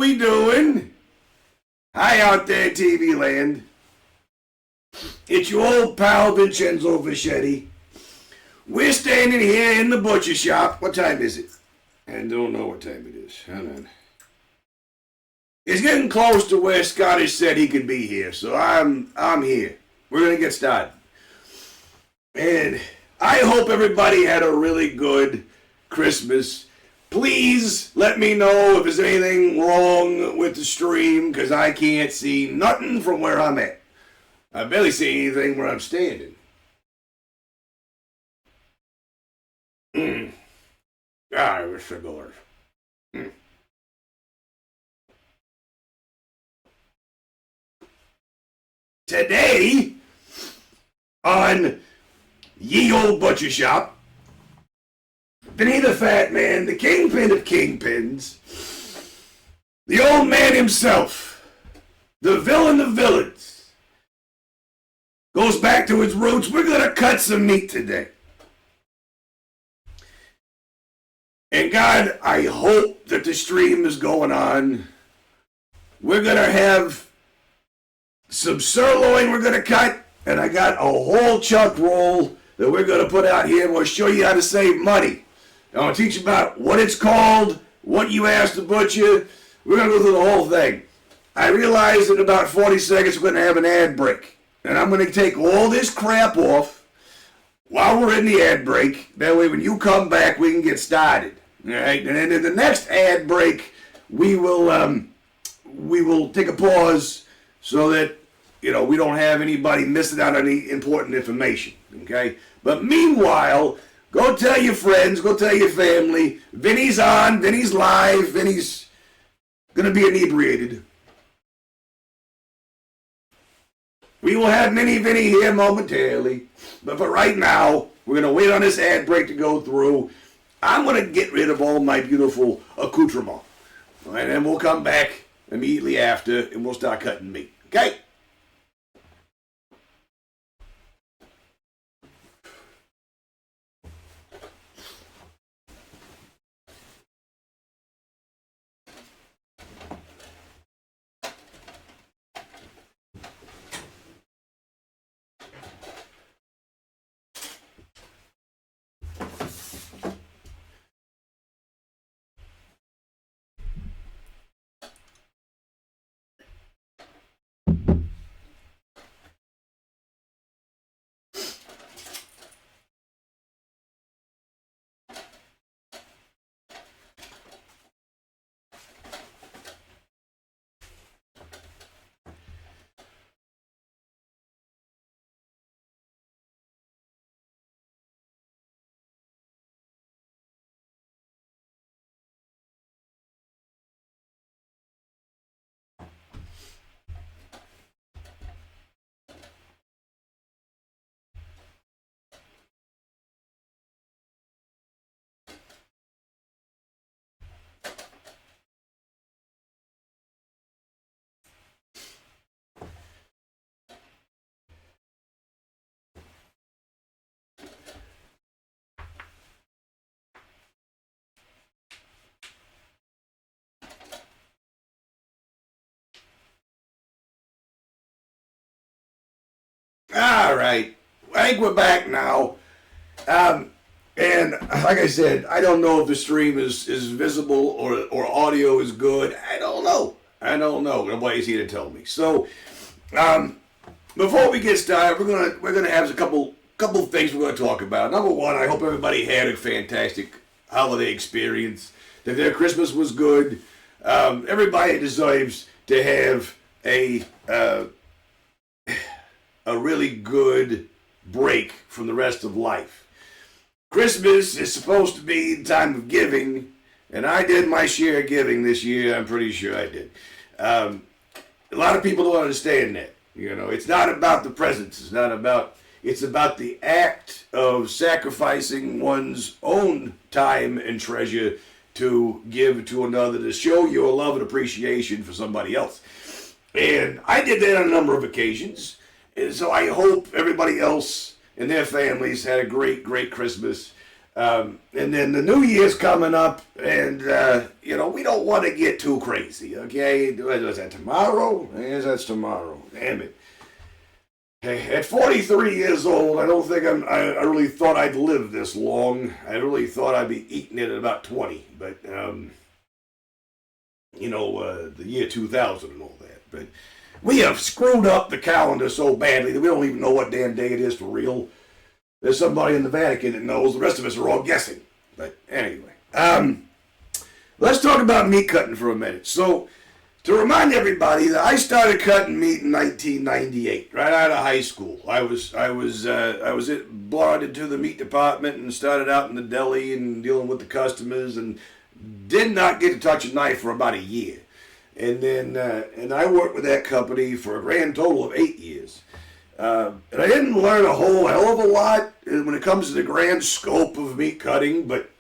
We doing? Hi out there, TV land. It's your old pal Vincenzo Vichetti. We're standing here in the butcher shop. What time is it? I don't know what time it is. Hold on. It's getting close to where Scottish said he could be here, so I'm here. We're gonna get started. And I hope everybody had a really good Christmas. Please let me know if there's anything wrong with the stream, because I can't see nothing from where I'm at. I barely see anything where I'm standing. Ah, we're cigars. Today, on Ye Old Butcher Shop, Vinny the Fat Man, the kingpin of kingpins, the old man himself, the villain of villains, goes back to his roots. We're going to cut some meat today. And God, I hope that the stream is going on. We're going to have some sirloin we're going to cut, and I got a whole chuck roll that we're going to put out here, and we'll show you how to save money. I want to teach you about what it's called, what you ask the butcher. We're going to go through the whole thing. I realize in about 40 seconds we're going to have an ad break, and I'm going to take all this crap off while we're in the ad break. That way when you come back, we can get started. All right? And then in the next ad break, we will take a pause so that we don't have anybody missing out on any important information, okay? But meanwhile, go tell your friends, go tell your family, Vinny's on, Vinny's live, Vinny's gonna be inebriated. We will have Mini Vinny here momentarily, but for right now, we're gonna wait on this ad break to go through. I'm gonna get rid of all my beautiful accoutrements, and then we'll come back immediately after, and we'll start cutting meat, okay? All right, I think we're back now. And like I said, I don't know if the stream is visible or audio is good. I don't know. Nobody's here to tell me. So, before we get started, we're gonna have a couple things we're gonna talk about. Number one, I hope everybody had a fantastic holiday experience. That their Christmas was good. Everybody deserves to have a really good break from the rest of life. Christmas is supposed to be the time of giving, and I did my share of giving this year. I'm pretty sure I did. A lot of people don't understand that. It's not about the presents. It's about the act of sacrificing one's own time and treasure to give to another, to show your love and appreciation for somebody else. And I did that on a number of occasions. And so I hope everybody else and their families had a great, great Christmas. And then the New Year's coming up, and, you know, we don't want to get too crazy, okay? Is that tomorrow? Yes, that's tomorrow. Damn it. Hey, at 43 years old, I don't think I really thought I'd live this long. I really thought I'd be eating it at about 20. But, you know, the year 2000 and all that. But we have screwed up the calendar so badly that we don't even know what damn day it is for real. There's somebody in the Vatican that knows. The rest of us are all guessing. But anyway, let's talk about meat cutting for a minute. So, to remind everybody that I started cutting meat in 1998, right out of high school. I was brought into the meat department and started out in the deli and dealing with the customers, and did not get to touch a knife for about a year. And then and I worked with that company for a grand total of 8 years. And I didn't learn a whole hell of a lot when it comes to the grand scope of meat cutting, but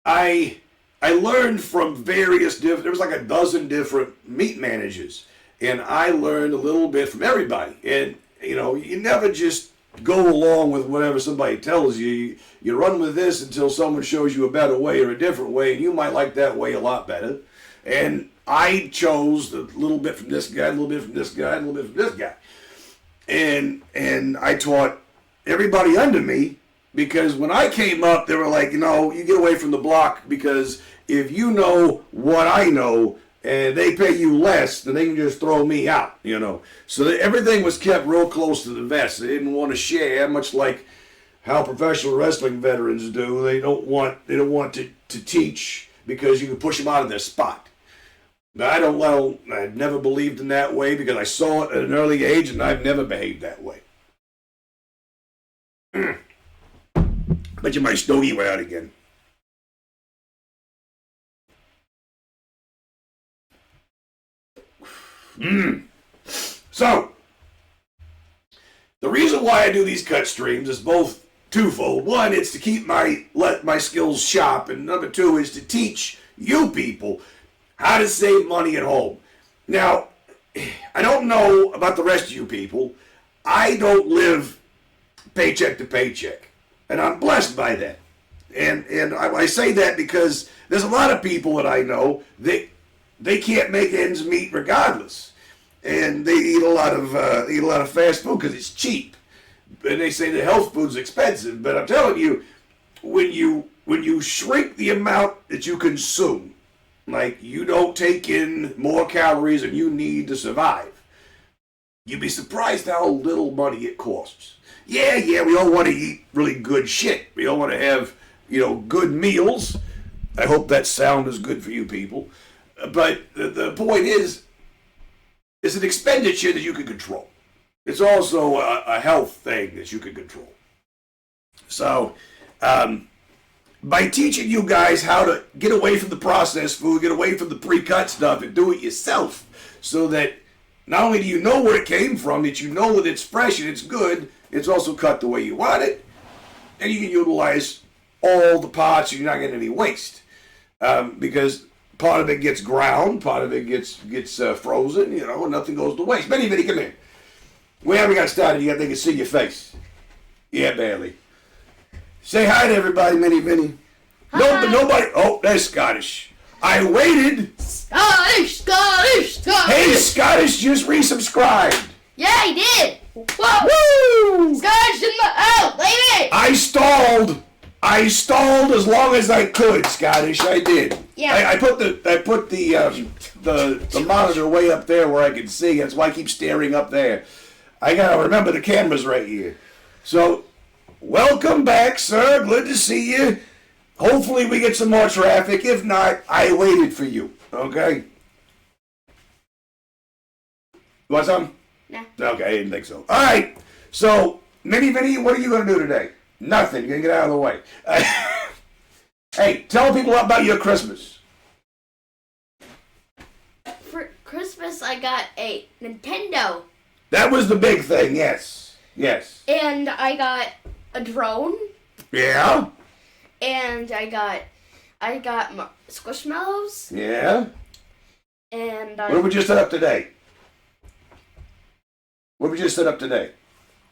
I learned from various different, there was like a dozen different meat managers, and I learned a little bit from everybody. And, you know, you never just go along with whatever somebody tells you. You run with this until someone shows you a better way or a different way, and you might like that way a lot better. And I chose a little bit from this guy, a little bit from this guy, a little bit from this guy. And I taught everybody under me, because when I came up, they were like, you know, you get away from the block, because if you know what I know and they pay you less, then they can just throw me out, you know. So everything was kept real close to the vest. They didn't want to share, much like how professional wrestling veterans do. They don't want to teach because you can push them out of their spot. Now, I never believed in that way, because I saw it at an early age, and I've never behaved that way. Bet you my stogie went out again. So, the reason why I do these cut streams is both twofold. One, it's to keep my skills sharp, and number two is to teach you people how to save money at home. Now, I don't know about the rest of you people. I don't live paycheck to paycheck, and I'm blessed by that. And I say that because there's a lot of people that I know they can't make ends meet regardless, and they eat a lot of fast food because it's cheap, and they say the health food's expensive. But I'm telling you, when you shrink the amount that you consume, like you don't take in more calories than you need to survive, you'd be surprised how little money it costs. Yeah, we all want to eat really good shit. We all want to have, you know, good meals. I hope that sound is good for you people. But the point is, it's an expenditure that you can control. It's also a health thing that you can control. So, by teaching you guys how to get away from the processed food, get away from the pre-cut stuff, and do it yourself, so that not only do you know where it came from, that you know that it's fresh and it's good, it's also cut the way you want it, and you can utilize all the parts, and you're not getting any waste. Because part of it gets ground, part of it gets frozen, you know, and nothing goes to waste. Vinny, come here. We haven't got started yet. They can see your face. Yeah, barely. Say hi to everybody, Vinny. Hi. No, nobody. Oh, that's Scottish. I waited. Scottish. Hey, Scottish just resubscribed. Yeah, he did. Whoa. Woo! Scottish in the out, lady. I stalled as long as I could, Scottish. I did. Yeah. I put the monitor way up there where I can see. That's why I keep staring up there. I gotta remember the camera's right here. So, welcome back, sir. Good to see you. Hopefully we get some more traffic. If not, I waited for you. Okay? You want some? No. Okay, I didn't think so. All right. So, Vinny, what are you going to do today? Nothing. You're going to get out of the way. Hey, tell people about your Christmas. For Christmas, I got a Nintendo. That was the big thing, yes. And I got a drone. Yeah. And I got Squishmallows. Yeah. And what did we just set up today?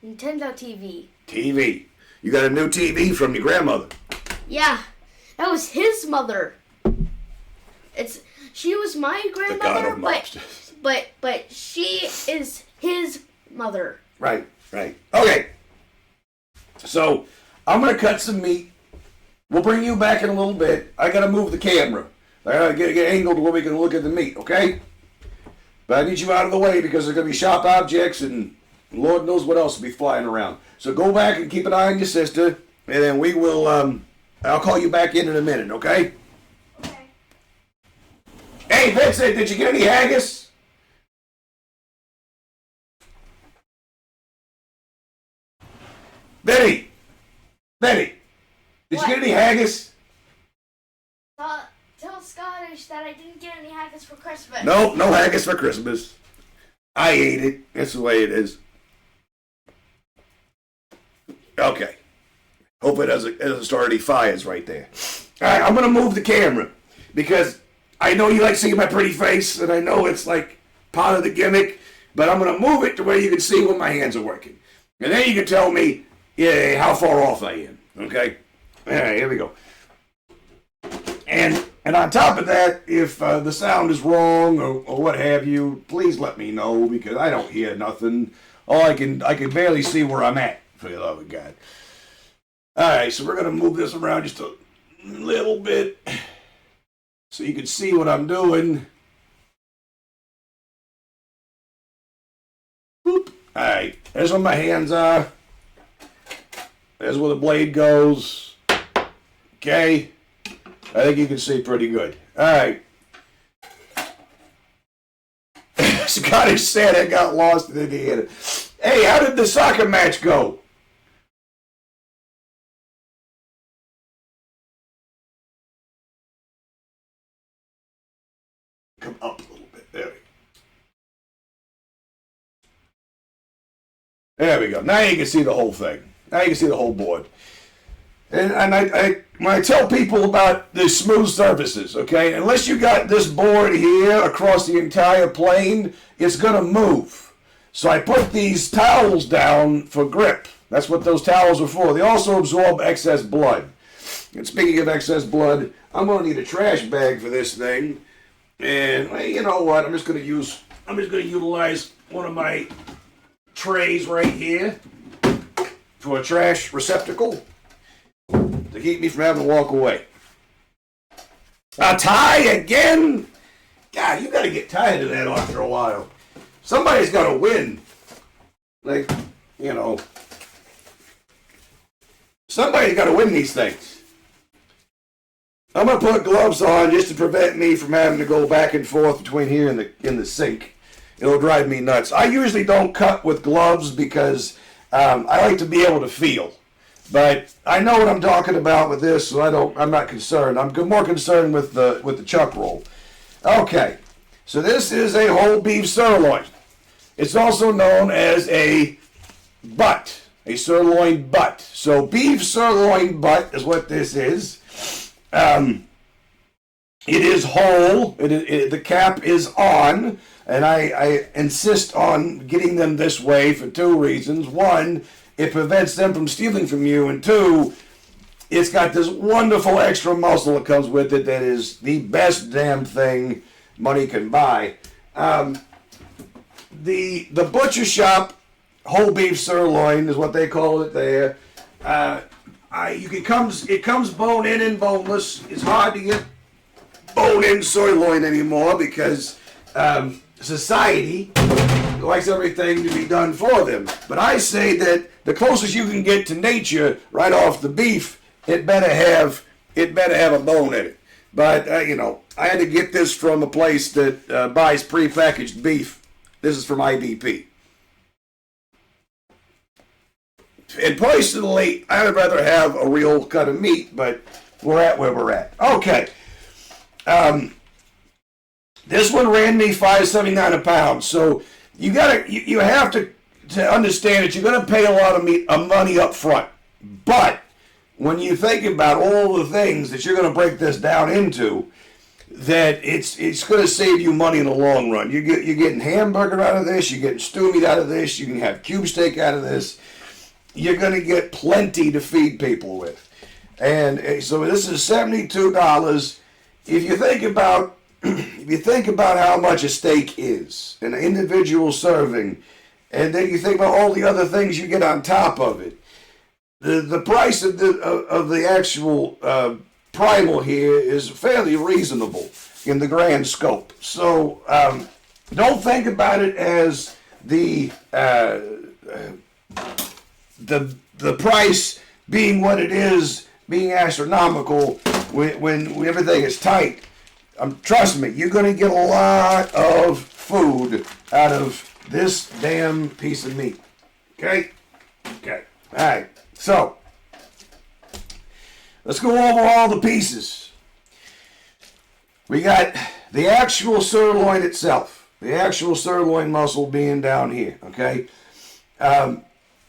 Nintendo TV. TV. You got a new TV from your grandmother. Yeah, that was his mother. She was my grandmother, but she is his mother. Right. Okay. So, I'm going to cut some meat. We'll bring you back in a little bit. I got to move the camera. I got to get angled where we can look at the meat, okay? But I need you out of the way because there's going to be sharp objects and Lord knows what else will be flying around. So go back and keep an eye on your sister, and then we will, I'll call you back in a minute, okay? Okay. Hey, Vincent, did you get any haggis? Betty, did you get any haggis? Tell Scottish that I didn't get any haggis for Christmas. No haggis for Christmas. I ate it. That's the way it is. Okay. Hope it doesn't start any fires right there. All right, I'm going to move the camera because I know you like seeing my pretty face, and I know it's like part of the gimmick, but I'm going to move it to where you can see when my hands are working. And then you can tell me how far off I am. Okay? All right, here we go. And on top of that, if the sound is wrong or what have you, please let me know because I don't hear nothing. I can barely see where I'm at, for the love of God. All right, so we're going to move this around just a little bit so you can see what I'm doing. Boop. All right, there's where my hands are. There's where the blade goes. Okay. I think you can see pretty good. All right. Scottish Santa got lost in Indiana. Hey, how did the soccer match go? Come up a little bit. There we go. Now you can see the whole thing. Now you can see the whole board. And when I tell people about the smooth surfaces, okay, unless you got this board here across the entire plane, it's going to move. So I put these towels down for grip. That's what those towels are for. They also absorb excess blood. And speaking of excess blood, I'm going to need a trash bag for this thing. And well, you know what? I'm just going to utilize one of my trays right here for a trash receptacle to keep me from having to walk away. A tie again? God, you got to get tired of that after a while. Somebody's got to win. Like, you know, somebody's got to win these things. I'm going to put gloves on just to prevent me from having to go back and forth between here and in the sink. It'll drive me nuts. I usually don't cut with gloves because I like to be able to feel. But I know what I'm talking about with this, so I'm not concerned. I'm more concerned with the chuck roll. Okay, so this is a whole beef sirloin. It's also known as a butt, a sirloin butt. So beef sirloin butt is what this is. It is whole. The cap is on, and I insist on getting them this way for two reasons. One, it prevents them from stealing from you, and two, it's got this wonderful extra muscle that comes with it that is the best damn thing money can buy. The butcher shop whole beef sirloin is what they call it there. It comes bone in and boneless. It's hard to get bone in sirloin anymore because society likes everything to be done for them. But I say that the closest you can get to nature right off the beef, it better have a bone in it. But I had to get this from a place that buys prepackaged beef. This is from IBP. And personally, I'd rather have a real cut of meat, but we're at where we're at. Okay. This one ran me $5.79 a pound. So you have to understand that you're going to pay a lot of money up front. But when you think about all the things that you're going to break this down into, that it's going to save you money in the long run. You're getting hamburger out of this. You're getting stew meat out of this. You can have cube steak out of this. you're going to get plenty to feed people with. And so this is $72. If you think about how much a steak is, an individual serving, and then you think about all the other things you get on top of it, the price of the actual primal here is fairly reasonable in the grand scope. So don't think about it as the price being what it is, being astronomical when everything is tight. Trust me, you're going to get a lot of food out of this damn piece of meat. Okay? Okay. All right. So, let's go over all the pieces. We got the actual sirloin itself. The actual sirloin muscle being down here. Okay?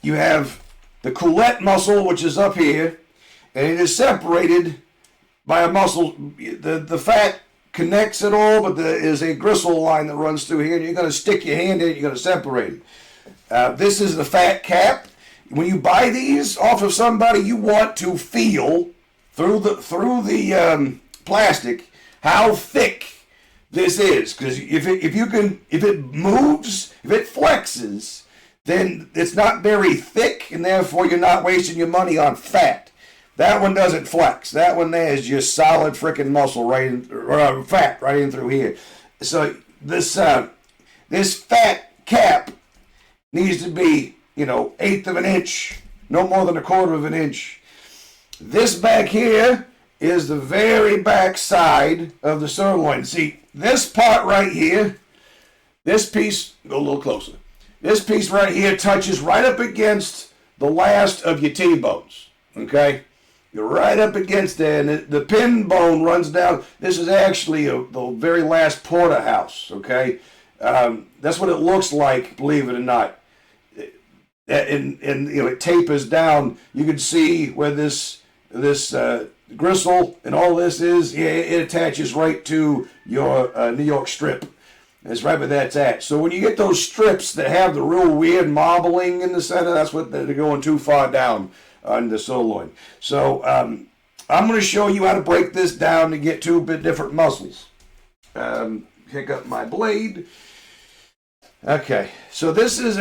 You have the coulette muscle, which is up here, and it is separated by a muscle. The fat connects it all, but there is a gristle line that runs through here, and you're going to stick your hand in it, you're going to separate it. This is the fat cap. When you buy these off of somebody, you want to feel through the plastic how thick this is, because if it moves, if it flexes, then it's not very thick, and therefore you're not wasting your money on fat. That one doesn't flex. That one there is just solid freaking muscle right in, or fat right in through here. So this fat cap needs to be, 1/8 of an inch, no more than 1/4 of an inch. This back here is the very back side of the sirloin. See, this part right here, this piece, go a little closer. This piece right here touches right up against the last of your T-bones, okay? You're right up against there, and the pin bone runs down. This is actually the very last porterhouse, okay? That's what it looks like, believe it or not. And it tapers down. You can see where this gristle and all this is. Yeah, it attaches right to your New York strip. That's right where that's at. So when you get those strips that have the real weird marbling in the center, that's what they're going too far down on the sirloin. So I'm going to show you how to break this down to get two different muscles. Pick up my blade. Okay, so this is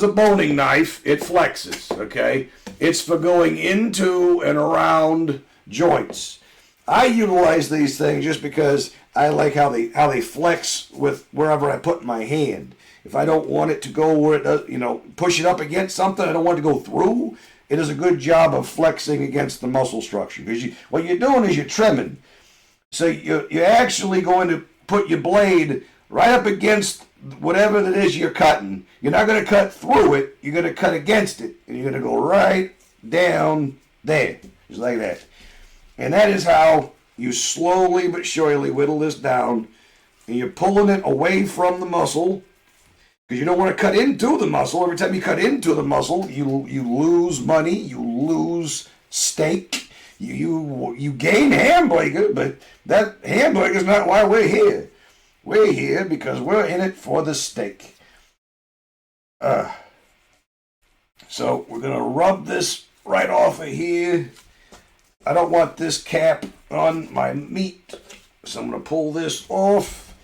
a boning knife. It flexes. Okay, it's for going into and around joints. I utilize these things just because I like how they flex with wherever I put my hand. If I don't want it to go where it does, push it up against something, I don't want it to go through. It does a good job of flexing against the muscle structure, because what you're doing is you're trimming. So you're actually going to put your blade right up against whatever it is you're cutting. You're not going to cut through it. You're going to cut against it, and you're going to go right down there, just like that. And that is how you slowly but surely whittle this down, and you're pulling it away from the muscle, because you don't want to cut into the muscle. Every time you cut into the muscle, you lose money, you lose steak, you gain hamburger, but that hamburger is not why we're here. We're here because we're in it for the steak. So we're going to rub this right off of here. I don't want this cap on my meat, so I'm going to pull this off.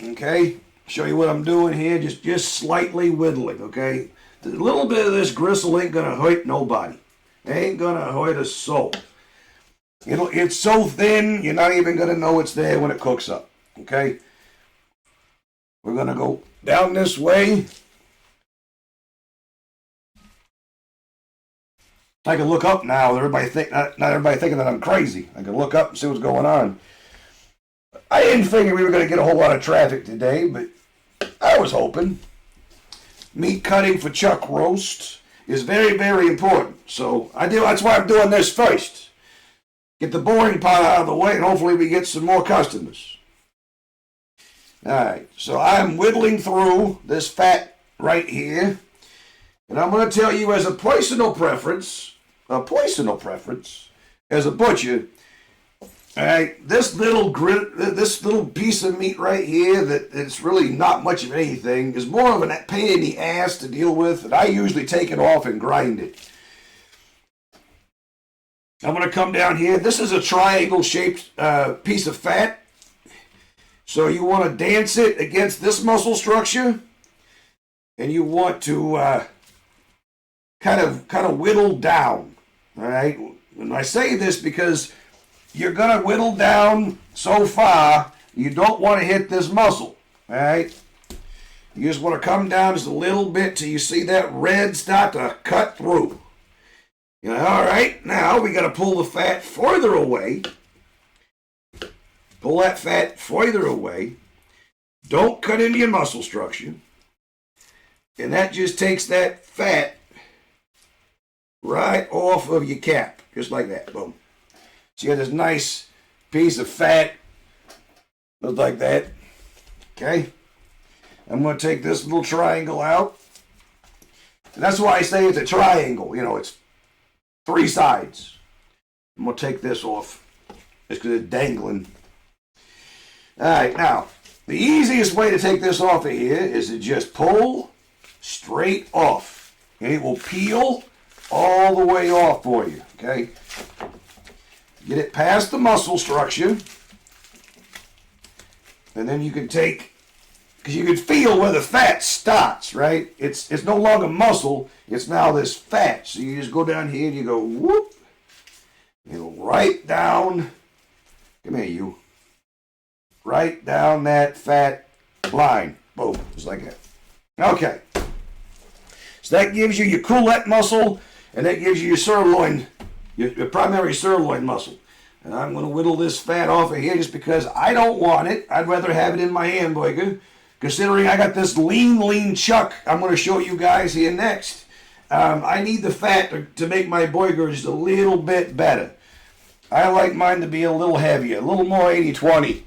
Okay, show you what I'm doing here, just slightly whittling, okay? A little bit of this gristle ain't going to hurt nobody. It ain't going to hurt a soul. It's so thin, you're not even going to know it's there when it cooks up, okay? We're going to go down this way. I can look up now. Not everybody thinking that I'm crazy. I can look up and see what's going on. I didn't figure we were going to get a whole lot of traffic today, but I was hoping. Meat cutting for chuck roast is very, very important. So that's why I'm doing this first. Get the boring part out of the way, and hopefully we get some more customers. All right, so I'm whittling through this fat right here, and I'm going to tell you as a personal preference, as a butcher, All right, this little piece of meat right here that it's really not much of anything is more of a pain in the ass to deal with, and I usually take it off and grind it. I'm going to come down here. This is a triangle-shaped piece of fat, so you want to dance it against this muscle structure, and you want to kind of whittle down. All right, and I say this because you're going to whittle down so far, you don't want to hit this muscle, all right? You just want to come down just a little bit till you see that red start to cut through. You know, all right, now we got to pull the fat further away. Pull that fat further away. Don't cut into your muscle structure. And that just takes that fat right off of your cap, just like that, boom. So you got this nice piece of fat, looks like that, okay? I'm going to take this little triangle out. And that's why I say it's a triangle, you know, it's 3 sides. I'm going to take this off, just because it's dangling. All right, now, the easiest way to take this off of here is to just pull straight off. And it will peel all the way off for you, okay? Get it past the muscle structure, and then you can take, because you can feel where the fat starts, right? It's no longer muscle, it's now this fat. So you just go down here and you go whoop, you go right down, come here you, right down that fat line, boom, just like that. Okay, so that gives you your coulette muscle, and that gives you your sirloin, your primary sirloin muscle. And I'm going to whittle this fat off of here just because I don't want it. I'd rather have it in my hamburger. Considering I got this lean chuck I'm going to show you guys here next. I need the fat to make my burger just a little bit better. I like mine to be a little heavier, a little more 80-20.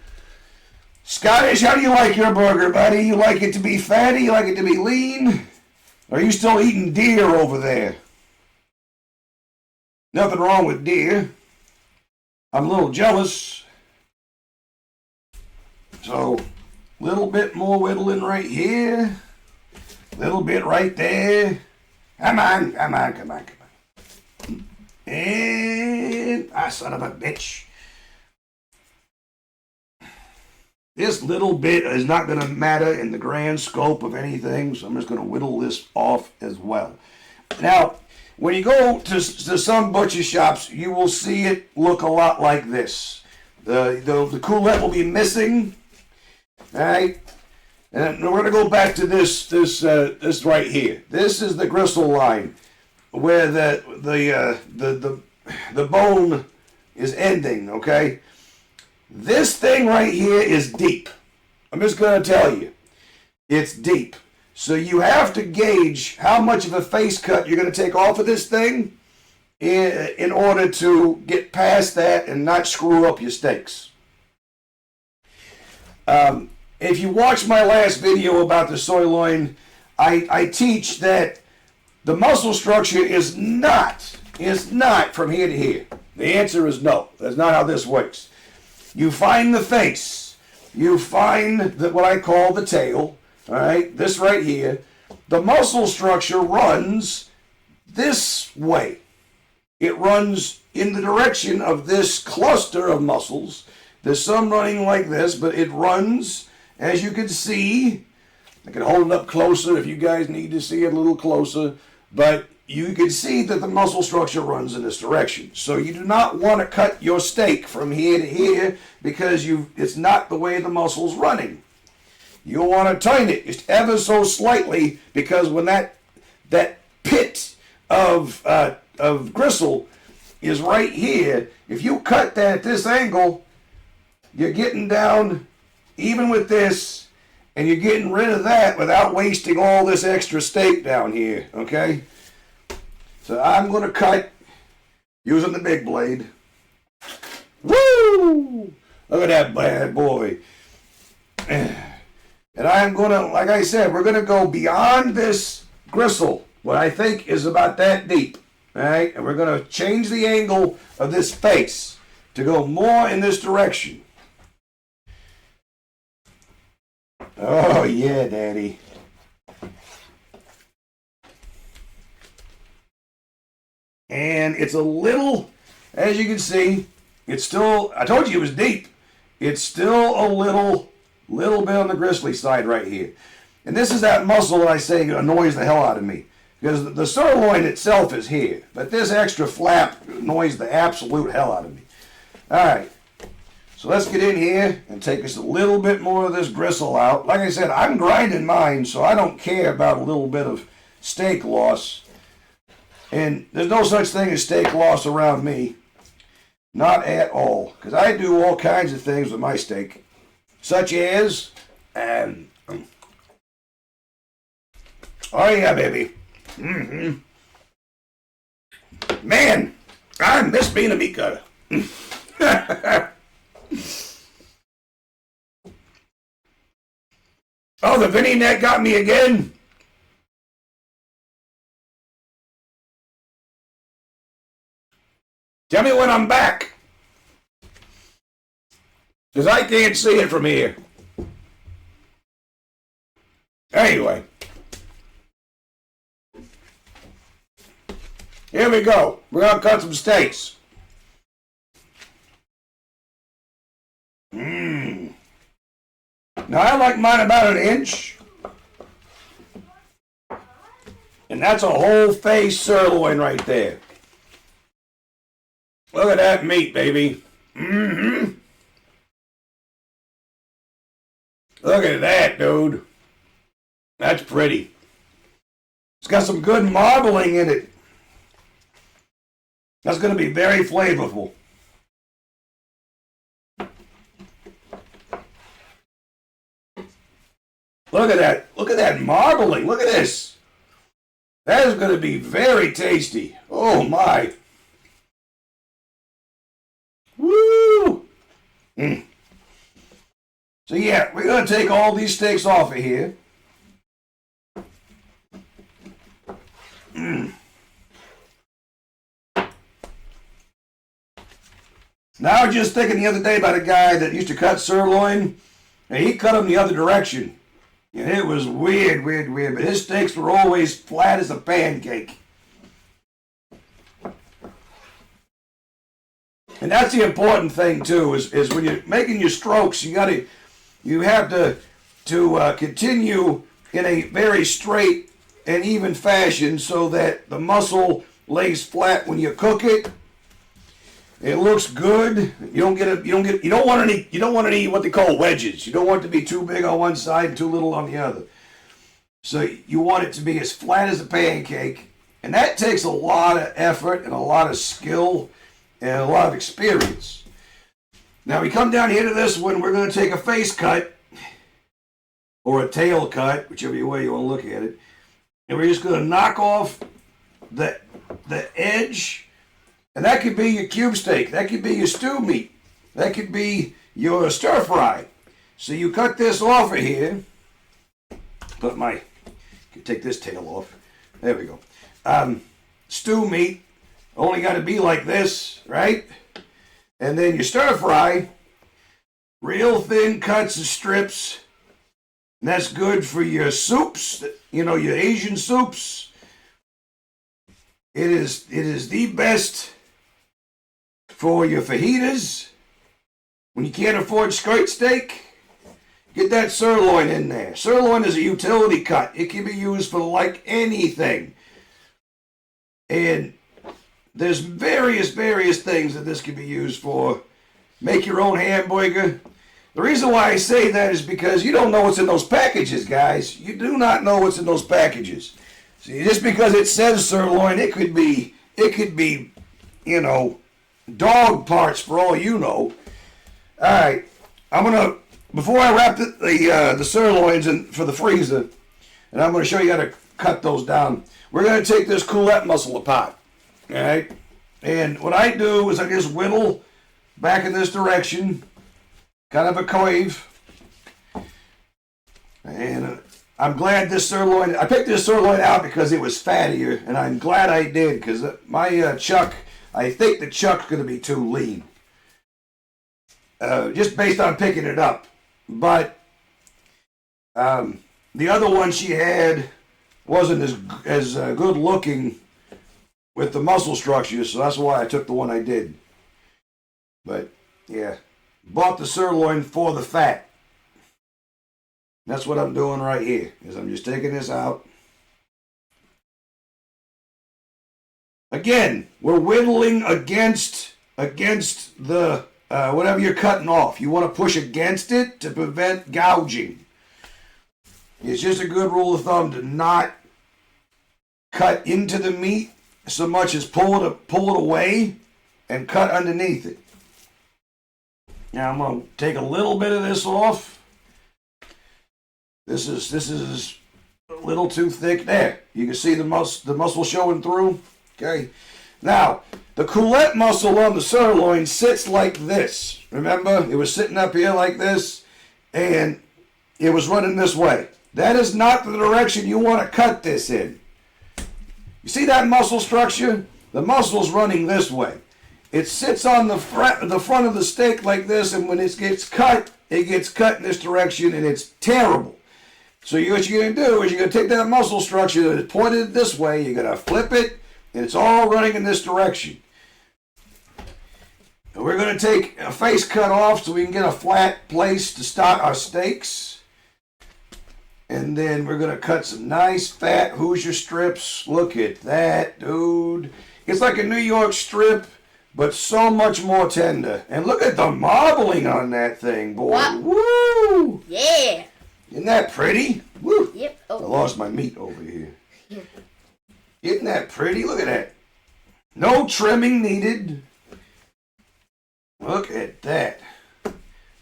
Scottish, how do you like your burger, buddy? You like it to be fatty? You like it to be lean? Or are you still eating deer over there? Nothing wrong with deer. I'm a little jealous. So, a little bit more whittling right here. A little bit right there. Come on. And, son of a bitch. This little bit is not going to matter in the grand scope of anything, so I'm just going to whittle this off as well. Now, when you go to some butcher shops, you will see it look a lot like this. The coulette will be missing, all right? And we're going to go back to this right here. This is the gristle line, where the bone is ending, okay? This thing right here is deep. I'm just going to tell you, it's deep. So you have to gauge how much of a face cut you're going to take off of this thing in order to get past that and not screw up your steaks. If you watch my last video about the sirloin, I teach that the muscle structure is not from here to here. The answer is no. That's not how this works. You find the face. You find what I call the tail. All right, this right here. The muscle structure runs this way. It runs in the direction of this cluster of muscles. There's some running like this, but it runs, as you can see. I can hold it up closer if you guys need to see it a little closer, but you can see that the muscle structure runs in this direction. So you do not want to cut your steak from here to here because it's not the way the muscle's running. You'll want to tighten it just ever so slightly, because when that pit of gristle is right here, if you cut that at this angle, you're getting down even with this, and you're getting rid of that without wasting all this extra steak down here, okay? So I'm going to cut using the big blade. Woo! Look at that bad boy. And I'm going to, like I said, we're going to go beyond this gristle, what I think is about that deep. All right? And we're going to change the angle of this face. to go more in this direction. Oh, yeah, Daddy. And it's a little, as you can see, it's still, I told you it was deep. It's still a little bit on the gristly side right here. And this is that muscle that I say annoys the hell out of me. Because the sirloin itself is here. But this extra flap annoys the absolute hell out of me. Alright. So let's get in here and take us a little bit more of this gristle out. Like I said, I'm grinding mine, so I don't care about a little bit of steak loss. And there's no such thing as steak loss around me. Not at all. Because I do all kinds of things with my steak. Such as, oh yeah, baby. Man, I miss being a meat cutter. Oh, the Vinny net got me again. Tell me when I'm back. Because I can't see it from here. Anyway. Here we go. We're going to cut some steaks. Now, I like mine about 1 inch. And that's a whole face sirloin right there. Look at that meat, baby. Look at that, dude. That's pretty. It's got some good marbling in it. That's going to be very flavorful. Look at that. Look at that marbling. Look at this. That is going to be very tasty. Oh, my. Woo! So, yeah, we're going to take all these steaks off of here. Now, I was just thinking the other day about a guy that used to cut sirloin, and he cut them the other direction. And it was weird, but his steaks were always flat as a pancake. And that's the important thing too, is when you're making your strokes, you have to continue in a very straight and even fashion so that the muscle lays flat when you cook it. It looks good. You don't want any what they call wedges. You don't want it to be too big on one side and too little on the other. So you want it to be as flat as a pancake, and that takes a lot of effort and a lot of skill and a lot of experience. Now we come down here to this one. We're going to take a face cut or a tail cut, whichever way you want to look at it, and we're just going to knock off the edge. And that could be your cube steak. That could be your stew meat. That could be your stir fry. So you cut this off of here. Take this tail off. There we go. Stew meat. Only got to be like this, right? And then your stir fry. Real thin cuts and strips. And that's good for your soups. Your Asian soups. It is the best for your fajitas. When you can't afford skirt steak, get that sirloin in there. Sirloin is a utility cut. It can be used for like anything. And there's various things that this can be used for. Make your own hamburger. The reason why I say that is because you don't know what's in those packages, guys. You do not know what's in those packages. See, just because it says sirloin, it could be, dog parts for all you know. All right, before I wrap the sirloins in for the freezer, and I'm going to show you how to cut those down. We're going to take this coulette muscle apart. All right, and what I do is I just whittle back in this direction, kind of a curve, and I'm glad I picked this sirloin out because it was fattier, and I'm glad I did because my chuck, I think the chuck's going to be too lean. just based on picking it up. But the other one she had wasn't as good looking with the muscle structure, so that's why I took the one I did. But yeah, bought the sirloin for the fat. That's what I'm doing right here, is I'm just taking this out. Again, we're whittling against the whatever you're cutting off. You want to push against it to prevent gouging. It's just a good rule of thumb to not cut into the meat so much as pull it away and cut underneath it. Now I'm going to take a little bit of this off. This is a little too thick there. You can see the muscle showing through. Okay. Now, the coulette muscle on the sirloin sits like this. Remember? It was sitting up here like this, and it was running this way. That is not the direction you want to cut this in. You see that muscle structure? The muscle's running this way. It sits on the front of the steak like this, and when it gets cut in this direction, and it's terrible. So what you're going to do is you're going to take that muscle structure that is pointed this way, you're going to flip it, and it's all running in this direction. And we're going to take a face cut off so we can get a flat place to start our steaks. And then we're going to cut some nice fat Hoosier strips. Look at that, dude. It's like a New York strip, but so much more tender. And look at the marbling on that thing, boy. Wow. Woo! Yeah. Isn't that pretty? Woo! Yep. Oh. I lost my meat over here. Isn't that pretty? Look at that. No trimming needed. Look at that.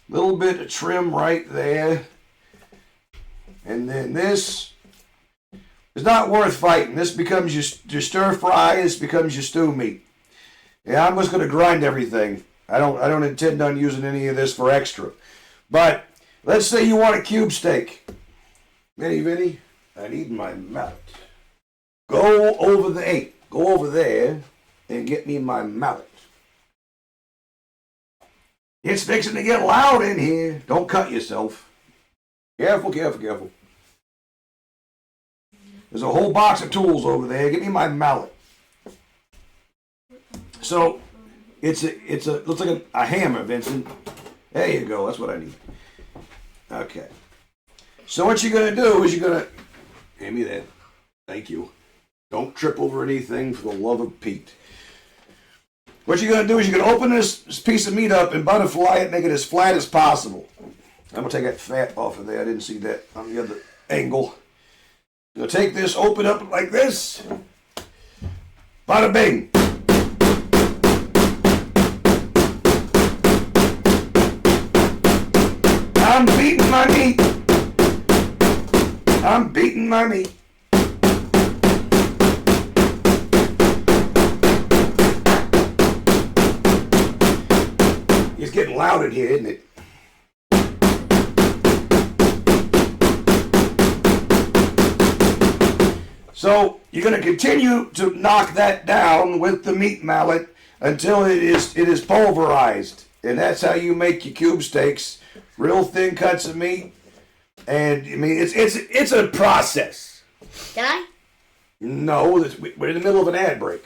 Little bit of trim right there. And then this is not worth fighting. This becomes your stir fry. This becomes your stew meat. Yeah, I'm just going to grind everything. I don't intend on using any of this for extra. But let's say you want a cube steak. Vinny, I need my mallet. Go over there and get me my mallet. It's fixing to get loud in here. Don't cut yourself. Careful. There's a whole box of tools over there. Get me my mallet. So it's looks like a hammer, Vincent. There you go. That's what I need. Okay. So what you're gonna do is hand me that. Thank you. Don't trip over anything for the love of Pete. What you're gonna do is you're gonna open this piece of meat up and butterfly it, make it as flat as possible. I'm gonna take that fat off of there. I didn't see that on the other angle. You'll take this, open up like this. Bada bing. I'm beating my meat. It's getting loud in here, isn't it? So you're going to continue to knock that down with the meat mallet until it is pulverized, and that's how you make your cube steaks. Real thin cuts of meat, and I mean it's a process. Can I? No, we're in the middle of an ad break.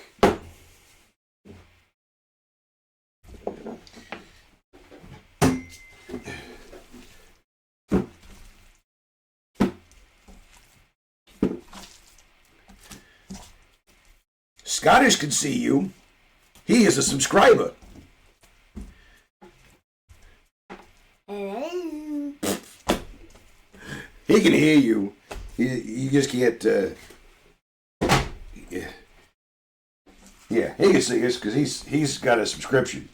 Scottish can see you. He is a subscriber. He can hear you. You just can't. Yeah, he can see us because he's got a subscription.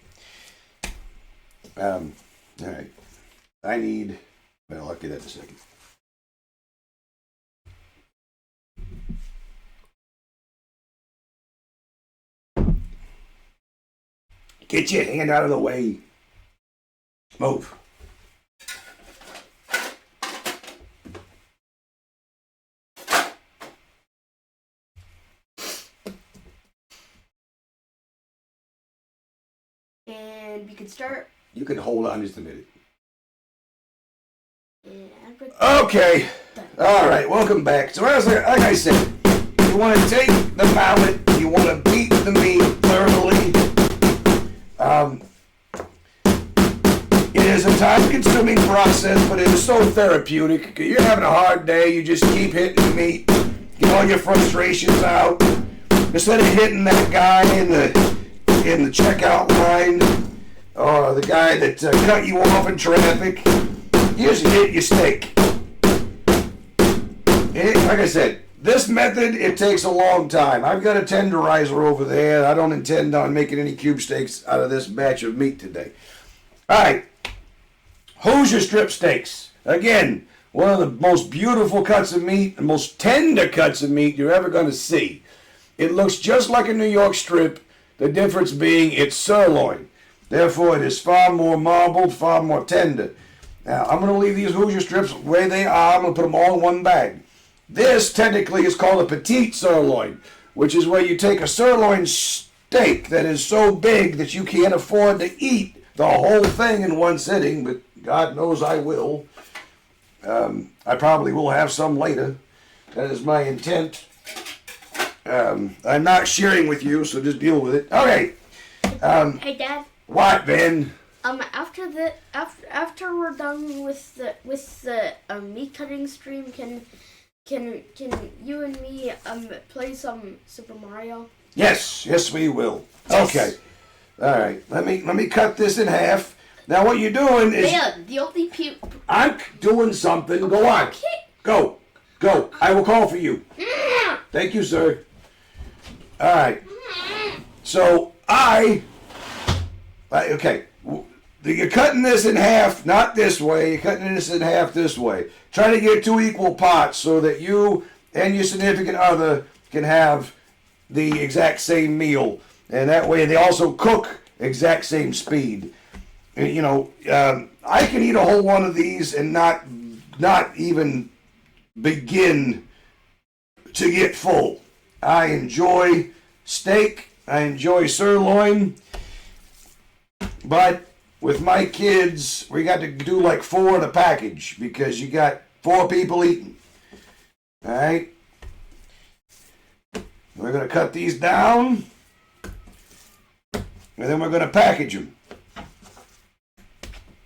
All right. I'll get that in a second. Get your hand out of the way. Move. And we can start You can hold on just a minute. Okay. All right, welcome back. So as like I said, you want to take the mallet, you want to beat the meat thoroughly. It is a time-consuming process, but it is so therapeutic. You're having a hard day, you just keep hitting the meat, get all your frustrations out. Instead of hitting that guy in the checkout line, or the guy that cut you off in traffic, you just hit your steak. Like I said, this method, it takes a long time. I've got a tenderizer over there. I don't intend on making any cube steaks out of this batch of meat today. All right, Hoosier strip steaks. Again, one of the most beautiful cuts of meat, the most tender cuts of meat you're ever going to see. It looks just like a New York strip, the difference being it's sirloin. Therefore, it is far more marbled, far more tender. Now, I'm going to leave these Hoosier strips where they are. I'm going to put them all in one bag. This technically is called a petite sirloin, which is where you take a sirloin steak that is so big that you can't afford to eat the whole thing in one sitting, but God knows I will. I probably will have some later. That is my intent. I'm not sharing with you, so just deal with it. Okay. Hey, Dad. What, Ben? After we're done with the meat cutting stream, can you and me play some Super Mario? Yes, we will. Yes. Okay. All right. Let me cut this in half. Now what you're doing is the only people. I'm doing something. Go on. Okay. Go. I will call for you. Thank you, sir. All right. So okay. You're cutting this in half, not this way. You're cutting this in half this way. Try to get 2 equal parts so that you and your significant other can have the exact same meal. And that way they also cook exact same speed. And, you know, I can eat a whole one of these and not even begin to get full. I enjoy steak. I enjoy sirloin. But with my kids, we got to do like 4 in a package because you got 4 people eating. All right. We're going to cut these down. And then we're going to package them.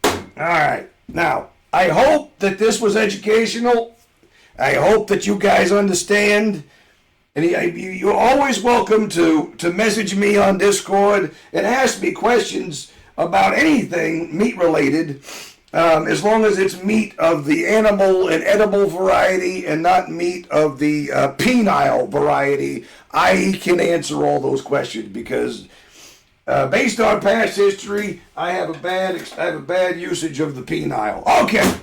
All right. Now, I hope that this was educational. I hope that you guys understand. And you're always welcome to message me on Discord and ask me questions about anything meat related, as long as it's meat of the animal and edible variety and not meat of the penile variety. I can answer all those questions because based on past history, I have a bad usage of the penile. Okay,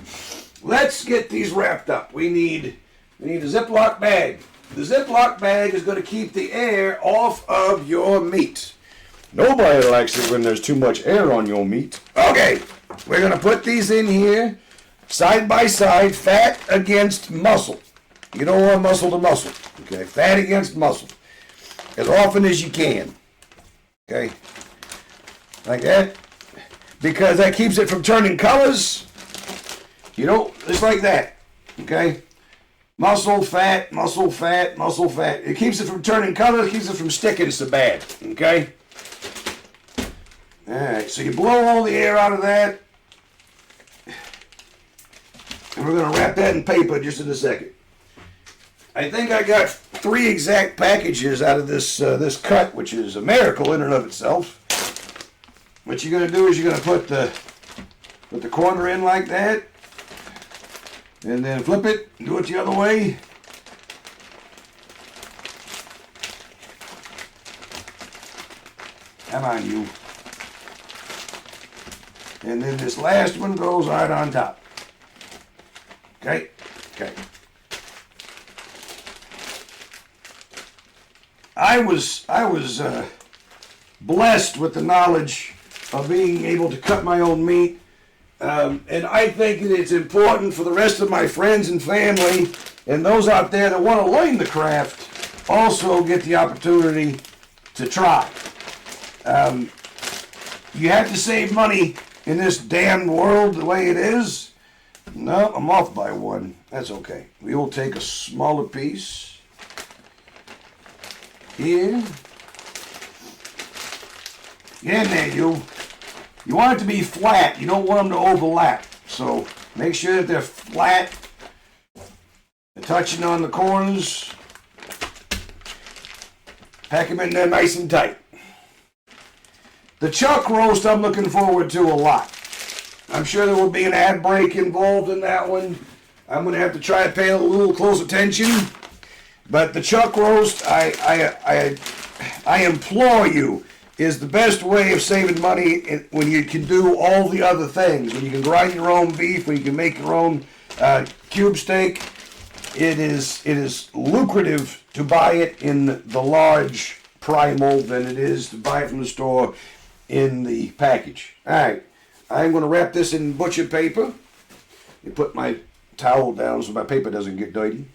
let's get these wrapped up. We need a Ziploc bag. The Ziploc bag is going to keep the air off of your meat. Nobody likes it when there's too much air on your meat. Okay, we're going to put these in here, side by side, fat against muscle. You don't want muscle to muscle, okay? Fat against muscle, as often as you can, okay? Like that, because that keeps it from turning colors. You know, just like that, okay? Muscle, fat, muscle, fat, muscle, fat. It keeps it from turning colors, keeps it from sticking so bad, okay? All right, so you blow all the air out of that. And we're going to wrap that in paper just in a second. I think I got 3 exact packages out of this cut, which is a miracle in and of itself. What you're going to do is you're going to put the corner in like that. And then flip it, do it the other way. Come on, you. And then this last one goes right on top. Okay? Okay. I was blessed with the knowledge of being able to cut my own meat. And I think that it's important for the rest of my friends and family and those out there that want to learn the craft also get the opportunity to try. You have to save money in this damn world the way it is. No, I'm off by one. That's okay. We will take a smaller piece here. Get in there, you. You want it to be flat. You don't want them to overlap. So make sure that they're flat. They're touching on the corners. Pack them in there nice and tight. The chuck roast I'm looking forward to a lot. I'm sure there will be an ad break involved in that one. I'm going to have to try to pay a little close attention. But the chuck roast, I implore you, is the best way of saving money when you can do all the other things. When you can grind your own beef, when you can make your own cube steak. It is lucrative to buy it in the large primal than it is to buy it from the store in the package. All right, I'm going to wrap this in butcher paper. Let me put my towel down so my paper doesn't get dirty.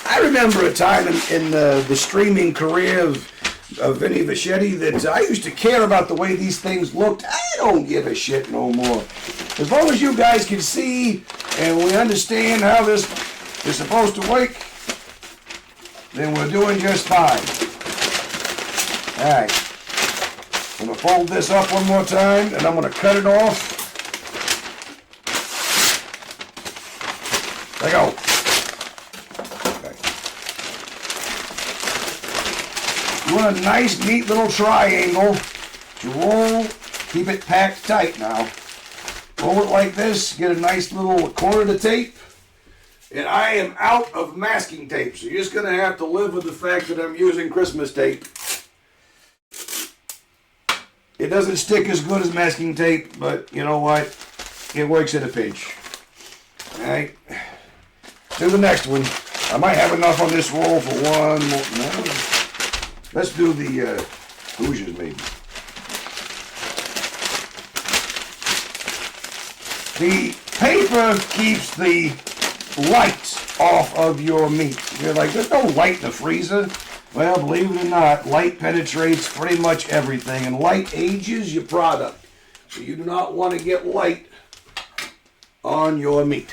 I remember a time in the streaming career of Vinny Vachetti that I used to care about the way these things looked. I don't give a shit no more. As long as you guys can see and we understand how this is supposed to work, then we're doing just fine. Alright. I'm going to fold this up one more time and I'm going to cut it off. There you go. You want a nice, neat little triangle to roll. Keep it packed tight now. Roll it like this. Get a nice little corner to tape. And I am out of masking tape, so you're just going to have to live with the fact that I'm using Christmas tape. It doesn't stick as good as masking tape, but you know what? It works at a pinch. Alright. Do the next one. I might have enough on this roll for one more. No. Let's do the Hoosiers, maybe. The paper keeps the light off of your meat. You're like, there's no light in the freezer. Well, believe it or not, light penetrates pretty much everything, and light ages your product. So you do not want to get light on your meat.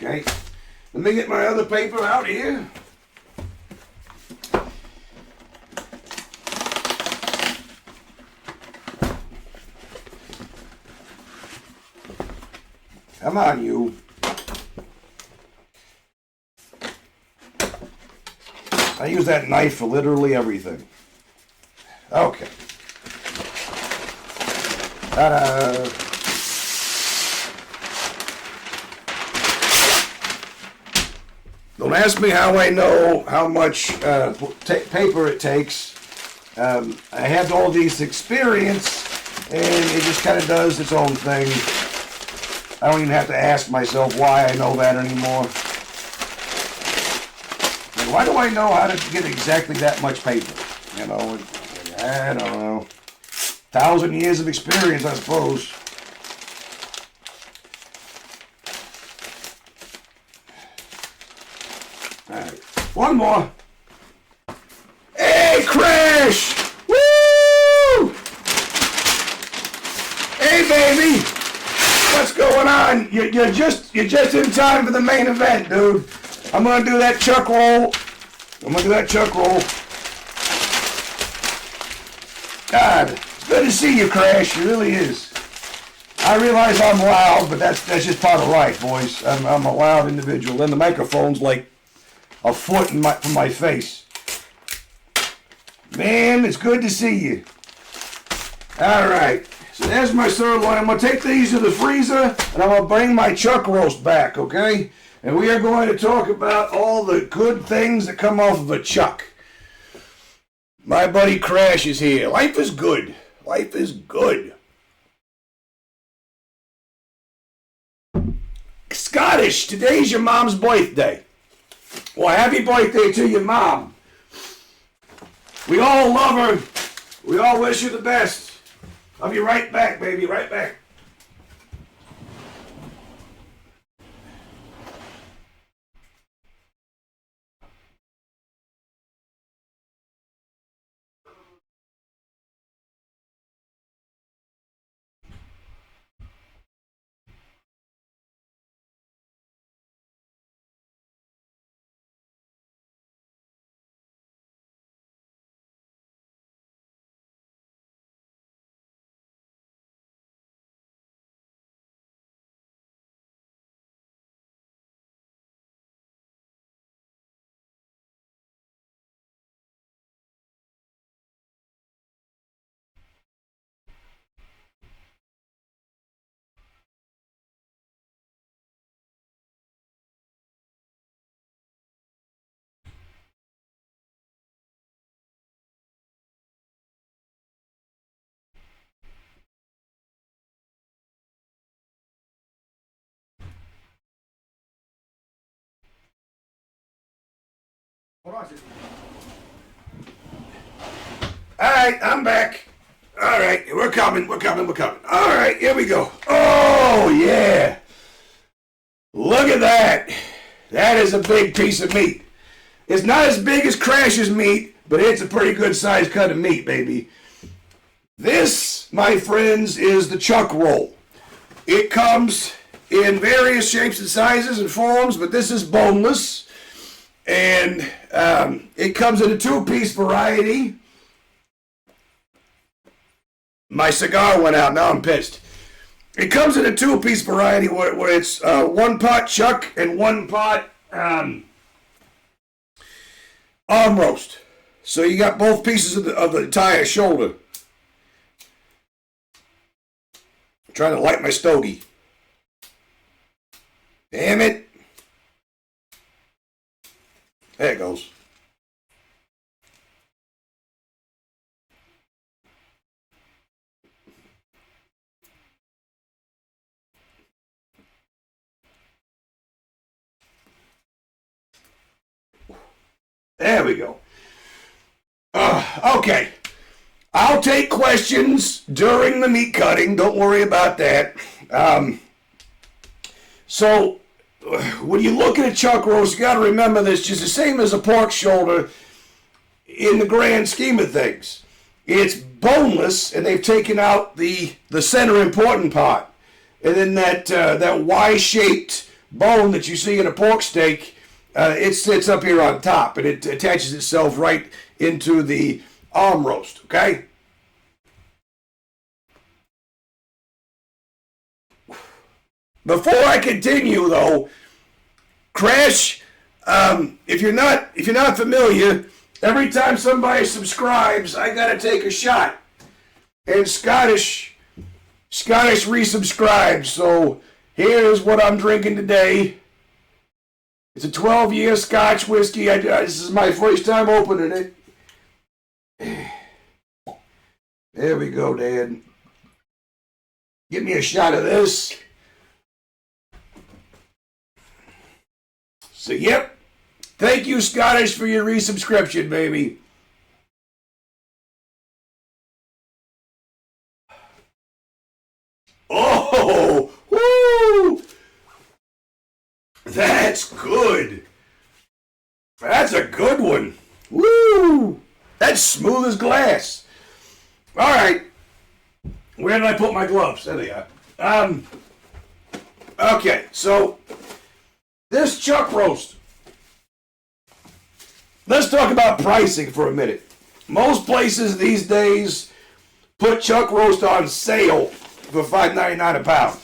Okay, let me get my other paper out here. Come on, you. I use that knife for literally everything. Okay. Ta-da! Don't ask me how I know how much paper it takes. I have all these experience, and it just kind of does its own thing. I don't even have to ask myself why I know that anymore. And why do I know how to get exactly that much paper? You know, I don't know. 1,000 years of experience, I suppose. Alright, one more. Hey, Crash! Woo! Hey, baby! What's going on? You're just in time for the main event, dude. I'm gonna do that chuck roll. God, it's good to see you, Crash. It really is. I realize I'm loud, but that's just part of life, boys. I'm a loud individual, and the microphone's like a foot from my face. Man, it's good to see you. All right. So there's my sirloin. I'm going to take these to the freezer, and I'm going to bring my chuck roast back, okay? And we are going to talk about all the good things that come off of a chuck. My buddy Crash is here. Life is good. Life is good. Scottish, today's your mom's birthday. Well, happy birthday to your mom. We all love her. We all wish her the best. I'll be right back, baby, right back. Alright, I'm back. Alright, we're coming. Alright, here we go. Oh, yeah. Look at that. That is a big piece of meat. It's not as big as Crash's meat, but it's a pretty good sized cut of meat, baby. This, my friends, is the chuck roll. It comes in various shapes and sizes and forms, but this is boneless. And it comes in a 2-piece variety. My cigar went out, now I'm pissed. It comes in a 2-piece variety where it's 1 pot chuck and 1 pot arm roast. So you got both pieces of the entire shoulder. I'm trying to light my stogie. Damn it. There it goes. There we go. Okay. I'll take questions during the meat cutting. Don't worry about that. So, when you look at a chuck roast, you got to remember this, just the same as a pork shoulder in the grand scheme of things. It's boneless, and they've taken out the center important part. And then that Y-shaped bone that you see in a pork steak, it sits up here on top, and it attaches itself right into the arm roast, okay? Before I continue, though, Crash, if you're not familiar, every time somebody subscribes, I gotta take a shot. And Scottish resubscribes, so here's what I'm drinking today. It's a 12-year Scotch whiskey. This is my first time opening it. There we go, Dad. Give me a shot of this. So, yep. Thank you, Scottish, for your resubscription, baby. Oh, woo! That's good. That's a good one. Woo! That's smooth as glass. All right. Where did I put my gloves? There they are. Okay, so this chuck roast. Let's talk about pricing for a minute. Most places these days put chuck roast on sale for $5.99 a pound.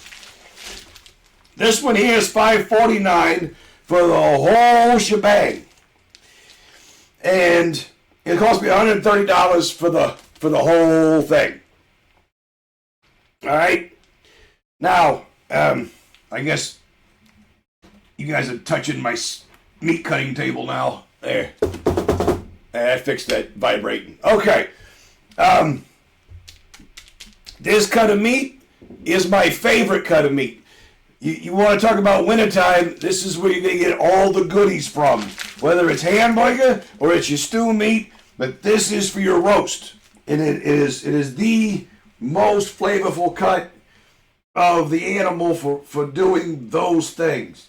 This one here is $5.49 for the whole shebang. And it cost me $130 for the whole thing. All right. Now, I guess you guys are touching my meat cutting table now. There. I fixed that vibrating. Okay. This cut of meat is my favorite cut of meat. You want to talk about wintertime, this is where you're going to get all the goodies from. Whether it's hamburger or it's your stew meat, but this is for your roast. And it is the most flavorful cut of the animal for doing those things.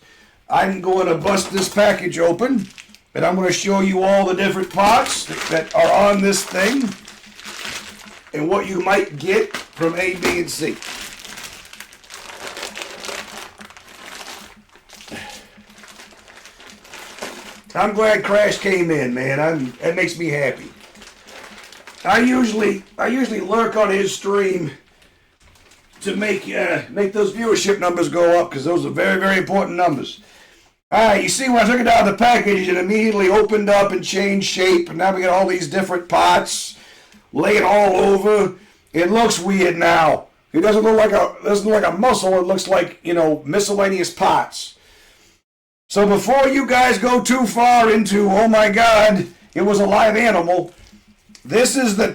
I'm going to bust this package open, and I'm going to show you all the different parts that are on this thing and what you might get from A, B, and C. I'm glad Crash came in, man. That makes me happy. I usually lurk on his stream to make those viewership numbers go up, because those are very, very important numbers. All right, you see when I took it out of the package, it immediately opened up and changed shape, and now we got all these different pots laying all over. It looks weird now. It doesn't look like a mussel. It looks like, miscellaneous pots. So before you guys go too far into, oh my God, it was a live animal, this is the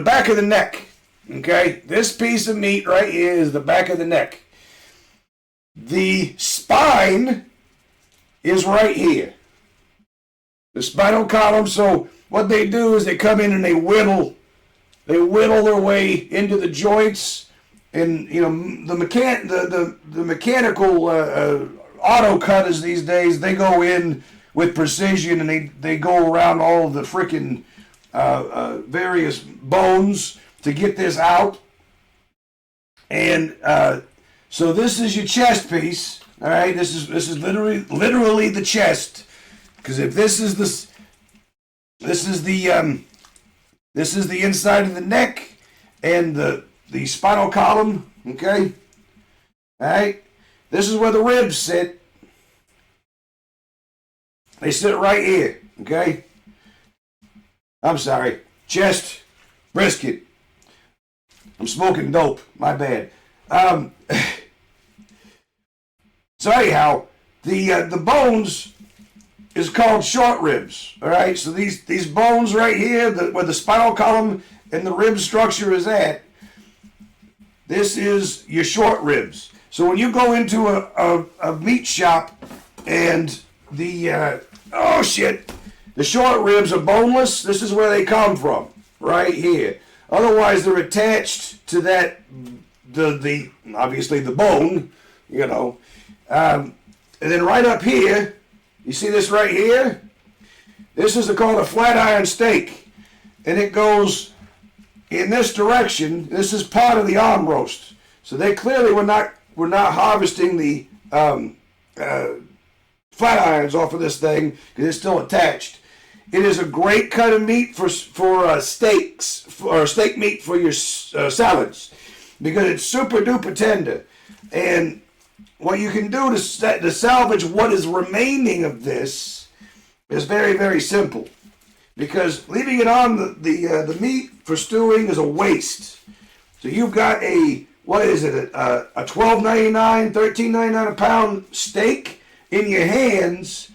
back of the neck, okay? This piece of meat right here is the back of the neck. The spine is right here. The spinal column. So what they do is they come in and they whittle their way into the joints, and you know the mechanical auto cutters these days, they go in with precision and they go around all of the freaking various bones to get this out. And so this is your chest piece. All right, this is literally the chest, because if this is the inside of the neck and the spinal column. Okay, all right, this is where the ribs sit. They sit right here. Okay, I'm sorry, chest, brisket. I'm smoking dope. My bad. So anyhow, the bones is called short ribs. All right. So these bones right here, where the spinal column and the rib structure is at, this is your short ribs. So when you go into a meat shop and the short ribs are boneless, this is where they come from, right here. Otherwise, they're attached to that the obviously the bone, you know. And then right up here, you see this right here? This is called a flat iron steak. And it goes in this direction. This is part of the arm roast. So they clearly were not harvesting the flat irons off of this thing, because it's still attached. It is a great cut of meat for steaks, or steak meat for your salads, because it's super duper tender. And what you can do to salvage what is remaining of this is very, very simple. Because leaving it on the meat for stewing is a waste. So you've got a $12.99, $13.99 a pound steak in your hands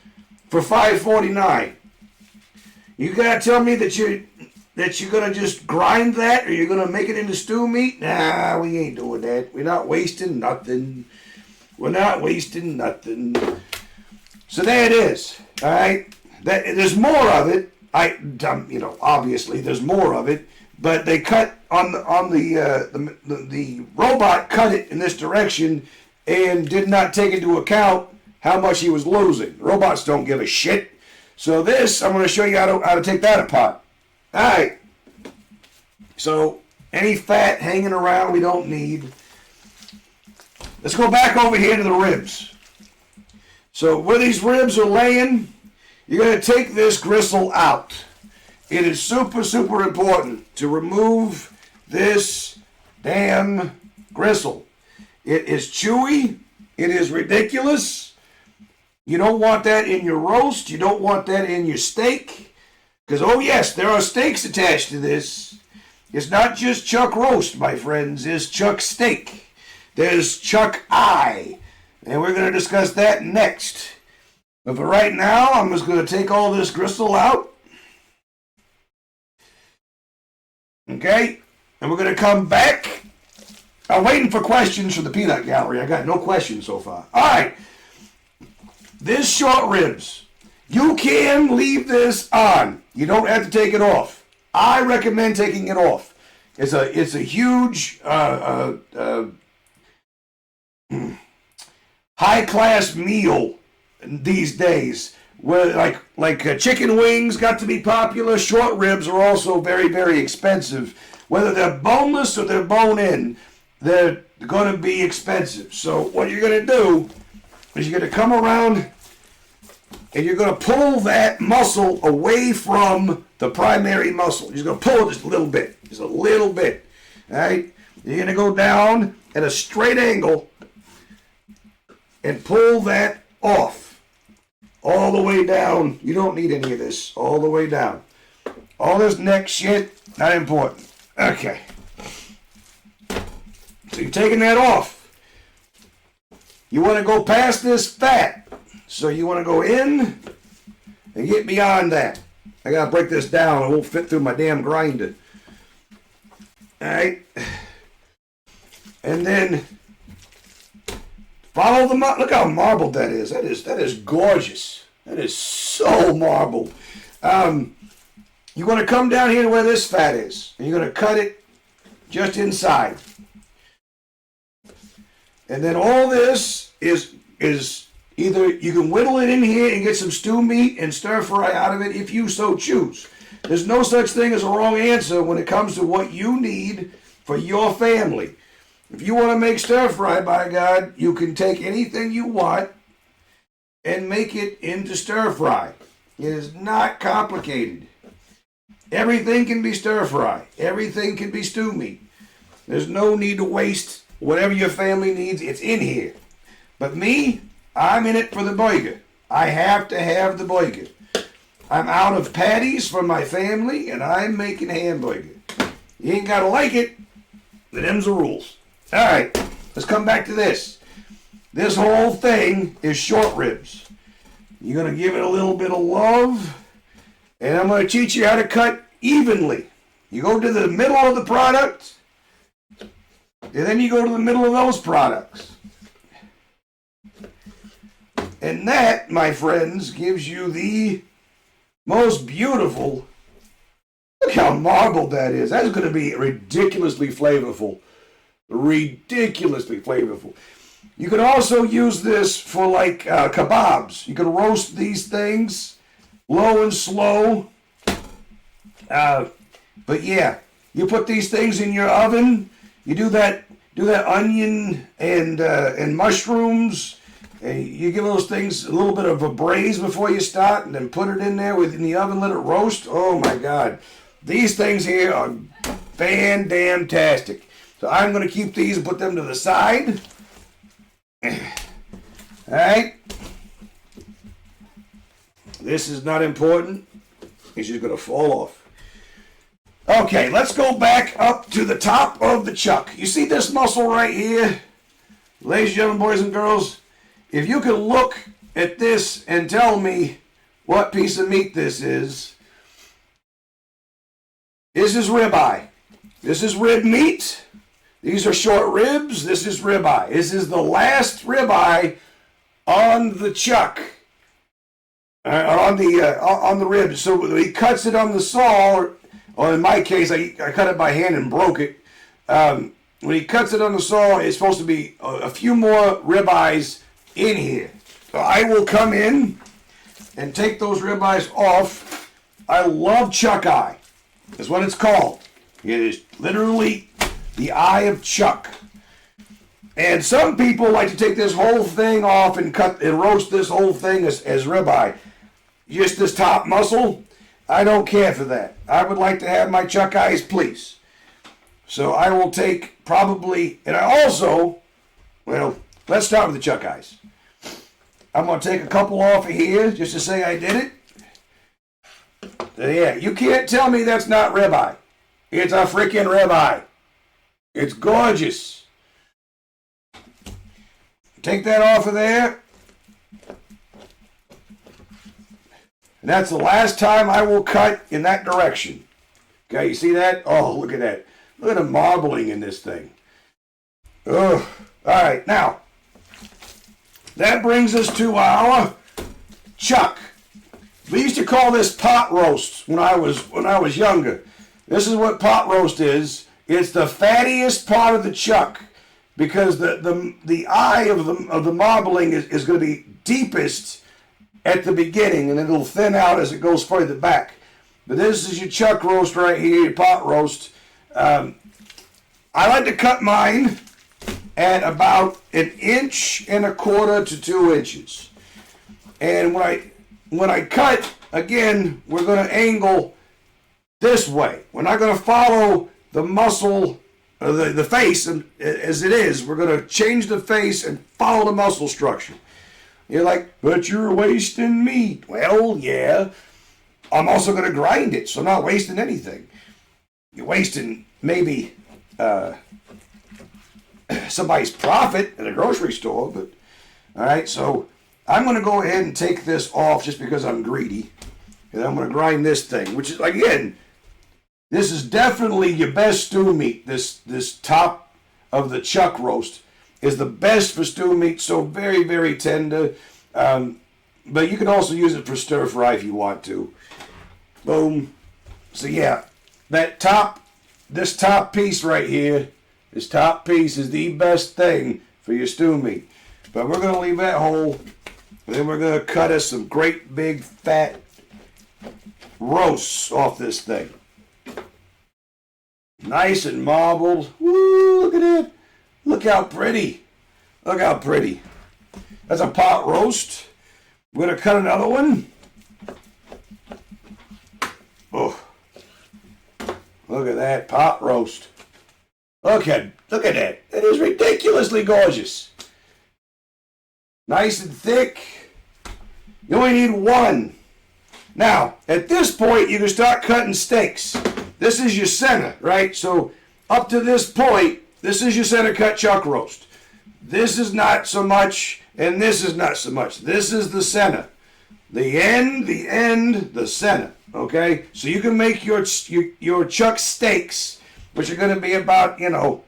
for $5.49. You gotta tell me that you're gonna just grind that, or you're gonna make it into stew meat? Nah, we ain't doing that. We're not wasting nothing. We're not wasting nothing. So there it is. All right. There's more of it. Obviously there's more of it, but they cut the robot cut it in this direction and did not take into account how much he was losing. Robots don't give a shit. So this, I'm going to show you how to take that apart. All right. So any fat hanging around we don't need. Let's go back over here to the ribs. So where these ribs are laying, you're going to take this gristle out. It is super, super important to remove this damn gristle. It is chewy. It is ridiculous. You don't want that in your roast. You don't want that in your steak. Because, oh yes, there are steaks attached to this. It's not just chuck roast, my friends. It's chuck steak. There's chuck eye. And we're going to discuss that next. But for right now, I'm just going to take all this gristle out. Okay? And we're going to come back. I'm waiting for questions from the peanut gallery. I got no questions so far. All right. This short ribs, you can leave this on. You don't have to take it off. I recommend taking it off. It's a huge high class meal these days. Where like chicken wings got to be popular. Short ribs are also very, very expensive. Whether they're boneless or they're bone in, they're going to be expensive. So what you're going to do is you're going to come around and you're going to pull that muscle away from the primary muscle. You're just going to pull it just a little bit. Just a little bit. All right? You're going to go down at a straight angle and pull that off. All the way down. You don't need any of this. All the way down. All this neck shit, not important. Okay. So you're taking that off. You want to go past this fat. So you want to go in and get beyond that. I got to break this down. It won't fit through my damn grinder. All right. And then follow the look how marbled that is. That is gorgeous. That is so marbled. You're going to come down here to where this fat is, and you're going to cut it just inside. And then all this is either you can whittle it in here and get some stew meat and stir fry out of it if you so choose. There's no such thing as a wrong answer when it comes to what you need for your family. If you want to make stir fry, by God, you can take anything you want and make it into stir fry. It is not complicated. Everything can be stir fry. Everything can be stew meat. There's no need to waste whatever your family needs. It's in here. But me, I'm in it for the burger. I have to have the burger. I'm out of patties for my family, and I'm making hamburger. You ain't got to like it, but them's the rules. All right, let's come back to this. This whole thing is short ribs. You're going to give it a little bit of love, and I'm going to teach you how to cut evenly. You go to the middle of the product, and then you go to the middle of those products. And that, my friends, gives you the most beautiful. Look how marbled that is. That's going to be ridiculously flavorful. Ridiculously flavorful. You could also use this for like kebabs. You could roast these things low and slow. But yeah, you put these things in your oven. You do that onion and mushrooms. And you give those things a little bit of a braise before you start, and then put it in there in the oven, let it roast. Oh my God. These things here are fan-damn-tastic. So I'm going to keep these and put them to the side. All right. This is not important. It's just going to fall off. Okay, let's go back up to the top of the chuck. You see this muscle right here? Ladies and gentlemen, boys and girls, if you can look at this and tell me what piece of meat this is ribeye. This is rib meat. These are short ribs. This is ribeye. This is the last ribeye on the chuck, on the ribs. So he cuts it on the saw, or in my case, I cut it by hand and broke it. When he cuts it on the saw, it's supposed to be a few more ribeyes in here. So I will come in and take those ribeyes off. I love chuck eye. That's what it's called. It is literally the eye of chuck. And some people like to take this whole thing off and cut and roast this whole thing as ribeye. Just this top muscle, I don't care for that. I would like to have my chuck eyes, please. So I will take probably, and I also, well, let's start with the chuck eyes. I'm going to take a couple off of here just to say I did it. Yeah, you can't tell me that's not ribeye. It's a freaking ribeye. It's gorgeous. Take that off of there. And that's the last time I will cut in that direction. Okay, you see that? Oh, look at that. Look at the marbling in this thing. Oh, all right, now. That brings us to our chuck. We used to call this pot roast when I was younger. This is what pot roast is. It's the fattiest part of the chuck because the eye of the marbling is going to be deepest at the beginning, and it'll thin out as it goes further back. But this is your chuck roast right here, your pot roast. I like to cut mine at about 1.25 to 2 inches. And when I cut, again, we're going to angle this way. We're not going to follow the muscle, the face as it is. We're going to change the face and follow the muscle structure. You're like, but you're wasting meat. Well, yeah. I'm also going to grind it, so I'm not wasting anything. You're wasting maybe somebody's profit at a grocery store, but all right, so I'm going to go ahead and take this off just because I'm greedy, and I'm going to grind this thing, which is, again, this is definitely your best stew meat. This top of the chuck roast is the best for stew meat, so very, very tender. but you can also use it for stir fry if you want to. Boom. So yeah, this top piece right here, this top piece is the best thing for your stew meat. But we're gonna leave that whole, and then we're gonna cut us some great big fat roasts off this thing. Nice and marbled. Woo, look at it. Look how pretty. Look how pretty. That's a pot roast. We're going to cut another one. Oh. Look at that pot roast. Look at that. It is ridiculously gorgeous. Nice and thick. You only need one. Now, at this point, you can start cutting steaks. This is your center, right? So up to this point, this is your center cut chuck roast. This is not so much, and this is not so much. This is the center. The end, the center, okay? So you can make your chuck steaks, which are going to be about, you know,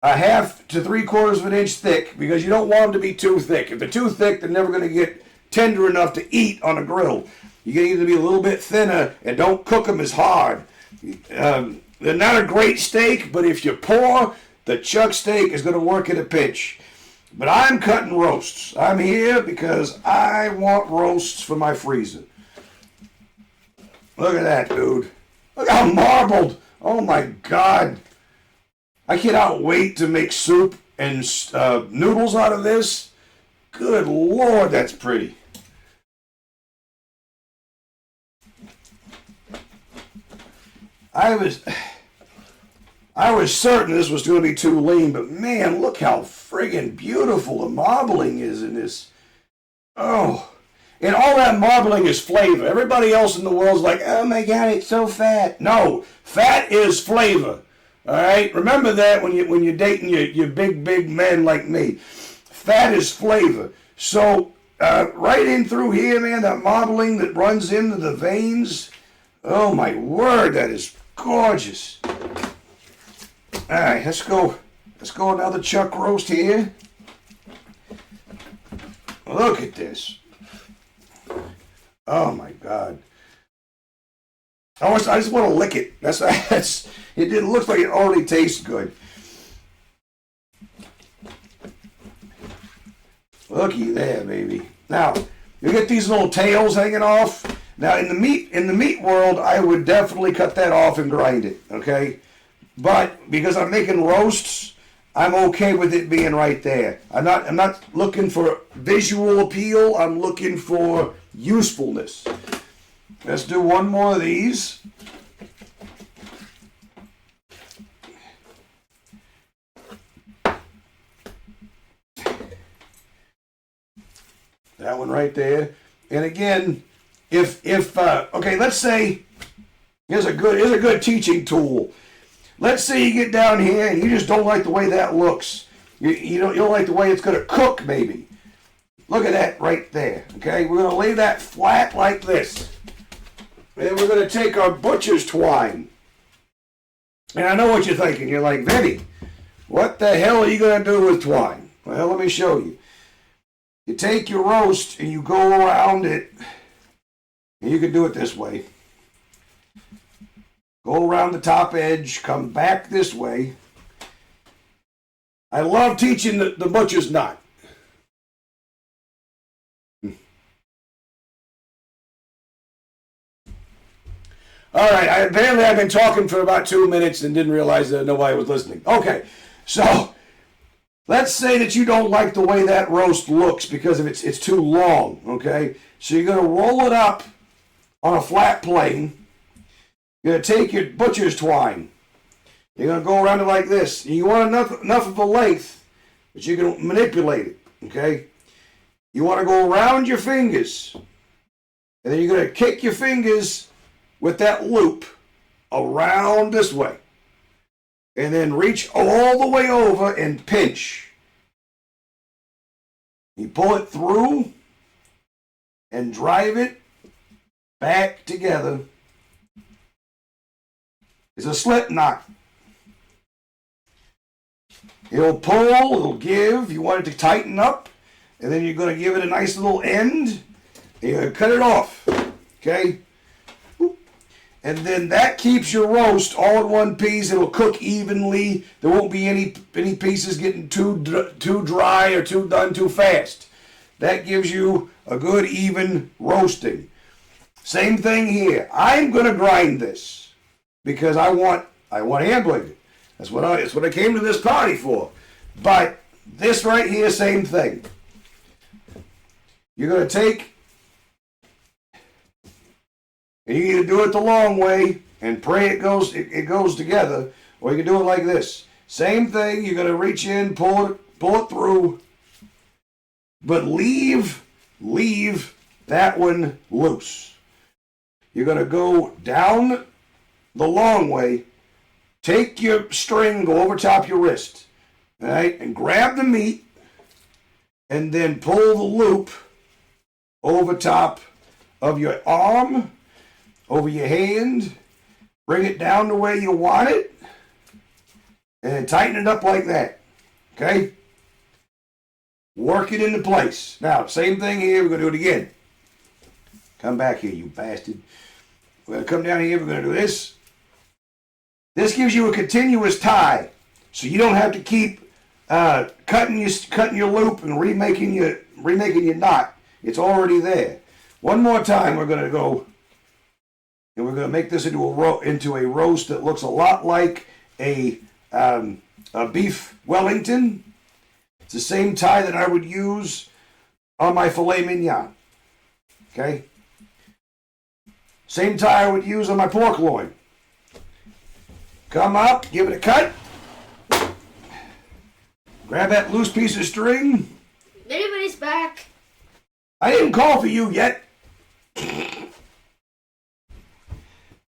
a 1/2 to 3/4 of an inch thick, because you don't want them to be too thick. If they're too thick, they're never going to get tender enough to eat on a grill. You get either be a little bit thinner, and don't cook them as hard. They're not a great steak, but if you're poor, the chuck steak is going to work at a pinch. But I'm cutting roasts. I'm here because I want roasts for my freezer. Look at that, dude. Look how marbled. Oh my God. I cannot wait to make soup and noodles out of this. Good Lord, that's pretty. I was certain this was going to be too lean, but man, look how friggin' beautiful the marbling is in this. Oh, and all that marbling is flavor. Everybody else in the world's like, oh my God, it's so fat. No, fat is flavor. All right, remember that when you're dating your big men like me. Fat is flavor. So right in through here, man, that marbling that runs into the veins. Oh my word, that is gorgeous. All right, let's go another chuck roast here. Look at this. Oh my God. I just want to lick it. It looks like it already tastes good. Looky there, baby. Now, you get these little tails hanging off. Now, in the meat world, I would definitely cut that off and grind it, okay? But because I'm making roasts, I'm okay with it being right there. I'm not looking for visual appeal. I'm looking for usefulness. Let's do one more of these. That one right there. And again, okay, let's say here's a good teaching tool. Let's say you get down here and you just don't like the way that looks. You don't like the way it's going to cook, maybe. Look at that right there. Okay, we're going to lay that flat like this. And then we're going to take our butcher's twine. And I know what you're thinking. You're like, Vinny, what the hell are you going to do with twine? Well, let me show you. You take your roast and you go around it. And you can do it this way. Go around the top edge, come back this way. I love teaching the butcher's knot. All right, apparently I've been talking for about 2 minutes and didn't realize that nobody was listening. Okay, so let's say that you don't like the way that roast looks because it's too long, okay? So you're going to roll it up on a flat plane. You're going to take your butcher's twine. You're going to go around it like this. And you want enough of a length that you can manipulate it, okay? You want to go around your fingers. And then you're going to kick your fingers with that loop around this way. And then reach all the way over and pinch. You pull it through and drive it back together. It's a slip knot. It'll pull, it'll give. You want it to tighten up, and then you're going to give it a nice little end, You're going to cut it off. Okay? And then that keeps your roast all in one piece. It'll cook evenly. There won't be any pieces getting too dry or done too fast. That gives you a good even roasting. Same thing here. I'm going to grind this because I want hamburger. That's what I came to this party for. But this right here, same thing. You're going to take, and you either do it the long way and pray it goes together, or you can do it like this. Same thing. You're going to reach in, pull it through, but leave that one loose. You're going to go down the long way, take your string, go over top your wrist, all right, and grab the meat, and then pull the loop over top of your arm, over your hand, bring it down the way you want it, and tighten it up like that, okay? Work it into place. Now, same thing here, we're going to do it again. Come back here, you bastard. We're going to come down here, we're going to do this. This gives you a continuous tie, so you don't have to keep cutting your loop and remaking your knot. It's already there. One more time, we're going to go, and we're going to make this into a roast that looks a lot like a beef Wellington. It's the same tie that I would use on my filet mignon. Okay? Same tie I would use on my pork loin. Come up, give it a cut. Grab that loose piece of string. Anybody's back. I didn't call for you yet.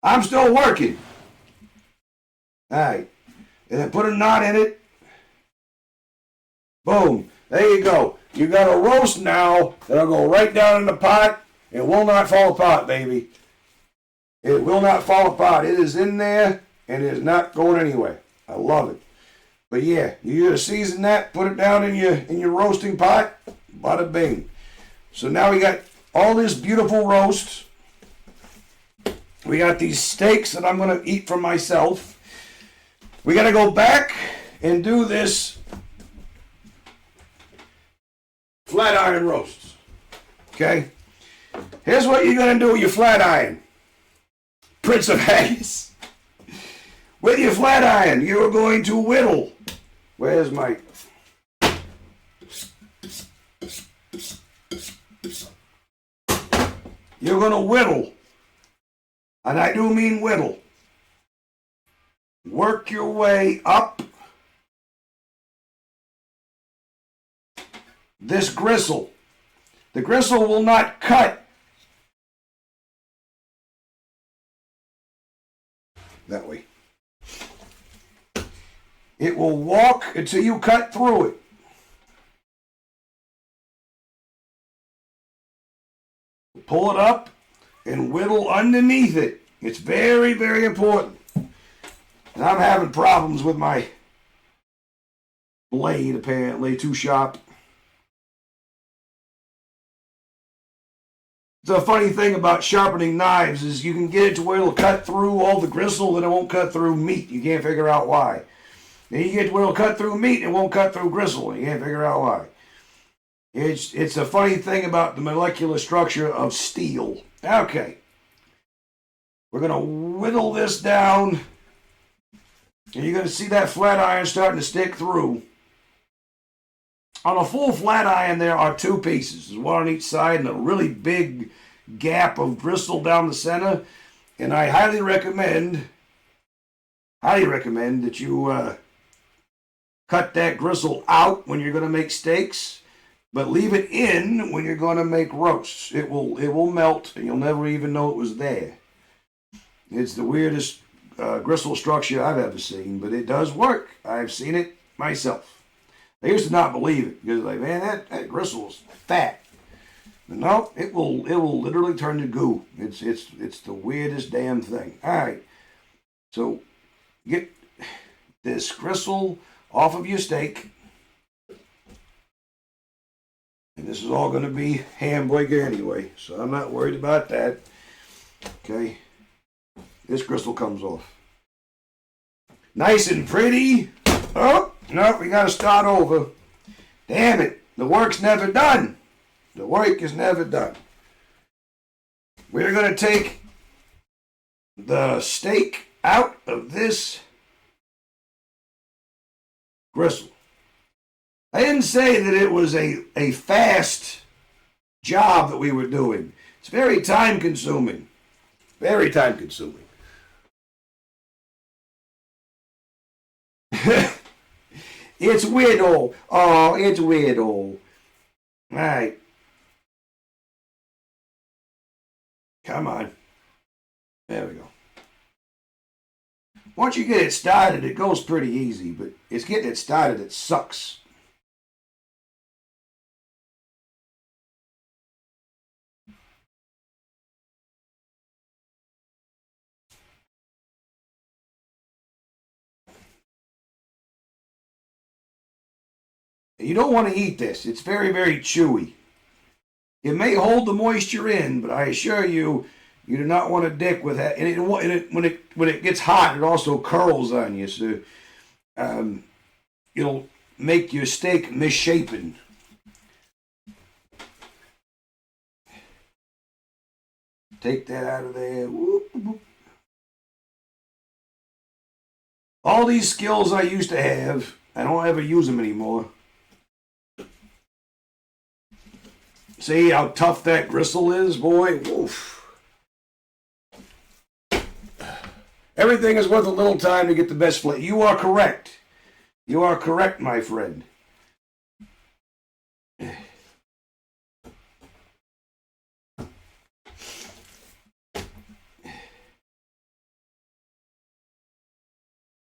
I'm still working. All right. And then put a knot in it. Boom. There you go. You got a roast now that'll go right down in the pot. It will not fall apart, baby. It will not fall apart. It is in there, and it is not going anywhere. I love it. But yeah, you gotta season that, put it down in your roasting pot, bada bing. So now we got all this beautiful roast. We got these steaks that I'm gonna eat for myself. We gotta go back and do this flat iron roasts. Okay? Here's what you're gonna do with your flat iron. Prince of Haggis. With your flat iron, you're going to whittle. Where's my... You're going to whittle. And I do mean whittle. Work your way up this gristle. The gristle will not cut that way. It will walk until you cut through it. Pull it up and whittle underneath it. It's very, very important. And I'm having problems with my blade, apparently, too sharp. The funny thing about sharpening knives is you can get it to where it'll cut through all the gristle and it won't cut through meat. You can't figure out why. And you get to where it'll cut through meat and it won't cut through gristle. And you can't figure out why. It's a funny thing about the molecular structure of steel. Okay. We're going to whittle this down. And you're going to see that flat iron starting to stick through. On a full flat iron, there are two pieces. There's one on each side and a really big gap of gristle down the center. And I highly recommend that you cut that gristle out when you're going to make steaks, but leave it in when you're going to make roasts. It will melt, and you'll never even know it was there. It's the weirdest gristle structure I've ever seen, but it does work. I've seen it myself. I used to not believe it because like, man, that gristle is fat. But no, it will literally turn to goo. It's the weirdest damn thing. All right, so get this gristle off of your steak. And this is all going to be hamburger anyway, so I'm not worried about that. Okay. This gristle comes off. Nice and pretty. Oh, no, we got to start over. Damn it. The work's never done. The work is never done. We're going to take the steak out of this gristle. I didn't say that it was a fast job that we were doing. It's very time consuming. Very time consuming. It's weirdo. Oh, it's weirdo. All right. Come on. There we go. Once you get it started, it goes pretty easy, but it's getting it started that sucks. You don't want to eat this. It's very, very chewy. It may hold the moisture in, but I assure you, you do not want to dick with that. And when it gets hot, it also curls on you, so it'll make your steak misshapen. Take that out of there. Whoop, whoop. All these skills I used to have, I don't ever use them anymore. See how tough that gristle is, boy? Woof. Everything is worth a little time to get the best flavor. You are correct. You are correct, my friend. I'm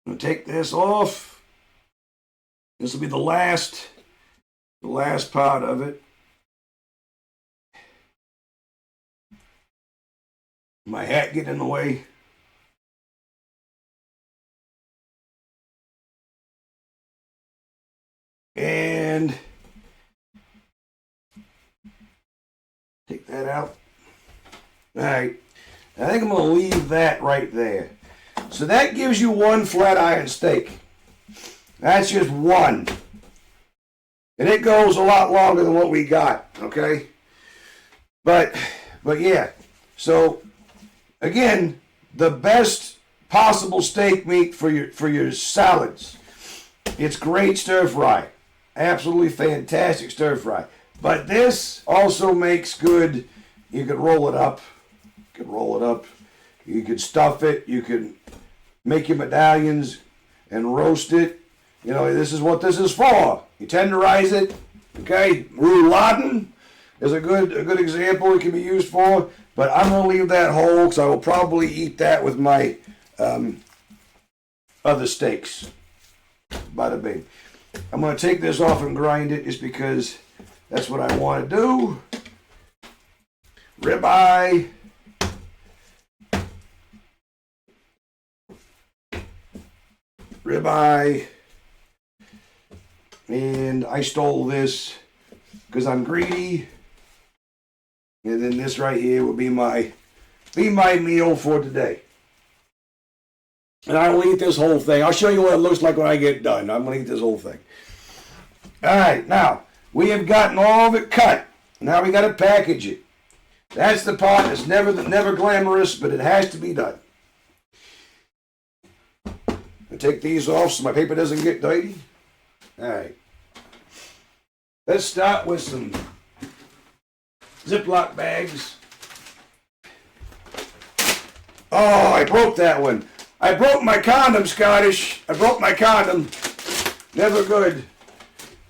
going to take this off. This will be the last part of it. My hat getting in the way. And take that out. All right. I think I'm going to leave that right there. So that gives you one flat iron steak. That's just one. And it goes a lot longer than what we got, okay? But yeah. So again, the best possible steak meat for your salads. It's great stir fry. Absolutely fantastic stir fry. But this also makes good. You could roll it up. You could stuff it. You could make your medallions and roast it. You know, this is what this is for. You tenderize it. Okay, rouladen is a good example it can be used for. But I'm going to leave that whole because I will probably eat that with my other steaks. Bada bing. I'm going to take this off and grind it just because that's what I want to do. Ribeye. And I stole this because I'm greedy. And then this right here will be my meal for today. And I will eat this whole thing. I'll show you what it looks like when I get done. I'm going to eat this whole thing. All right, now, we have gotten all of it cut. Now we got to package it. That's the part that's never glamorous, but it has to be done. I take these off so my paper doesn't get dirty. All right. Let's start with some Ziploc bags. Oh, I broke that one. I broke my condom, Scottish. I broke my condom. Never good.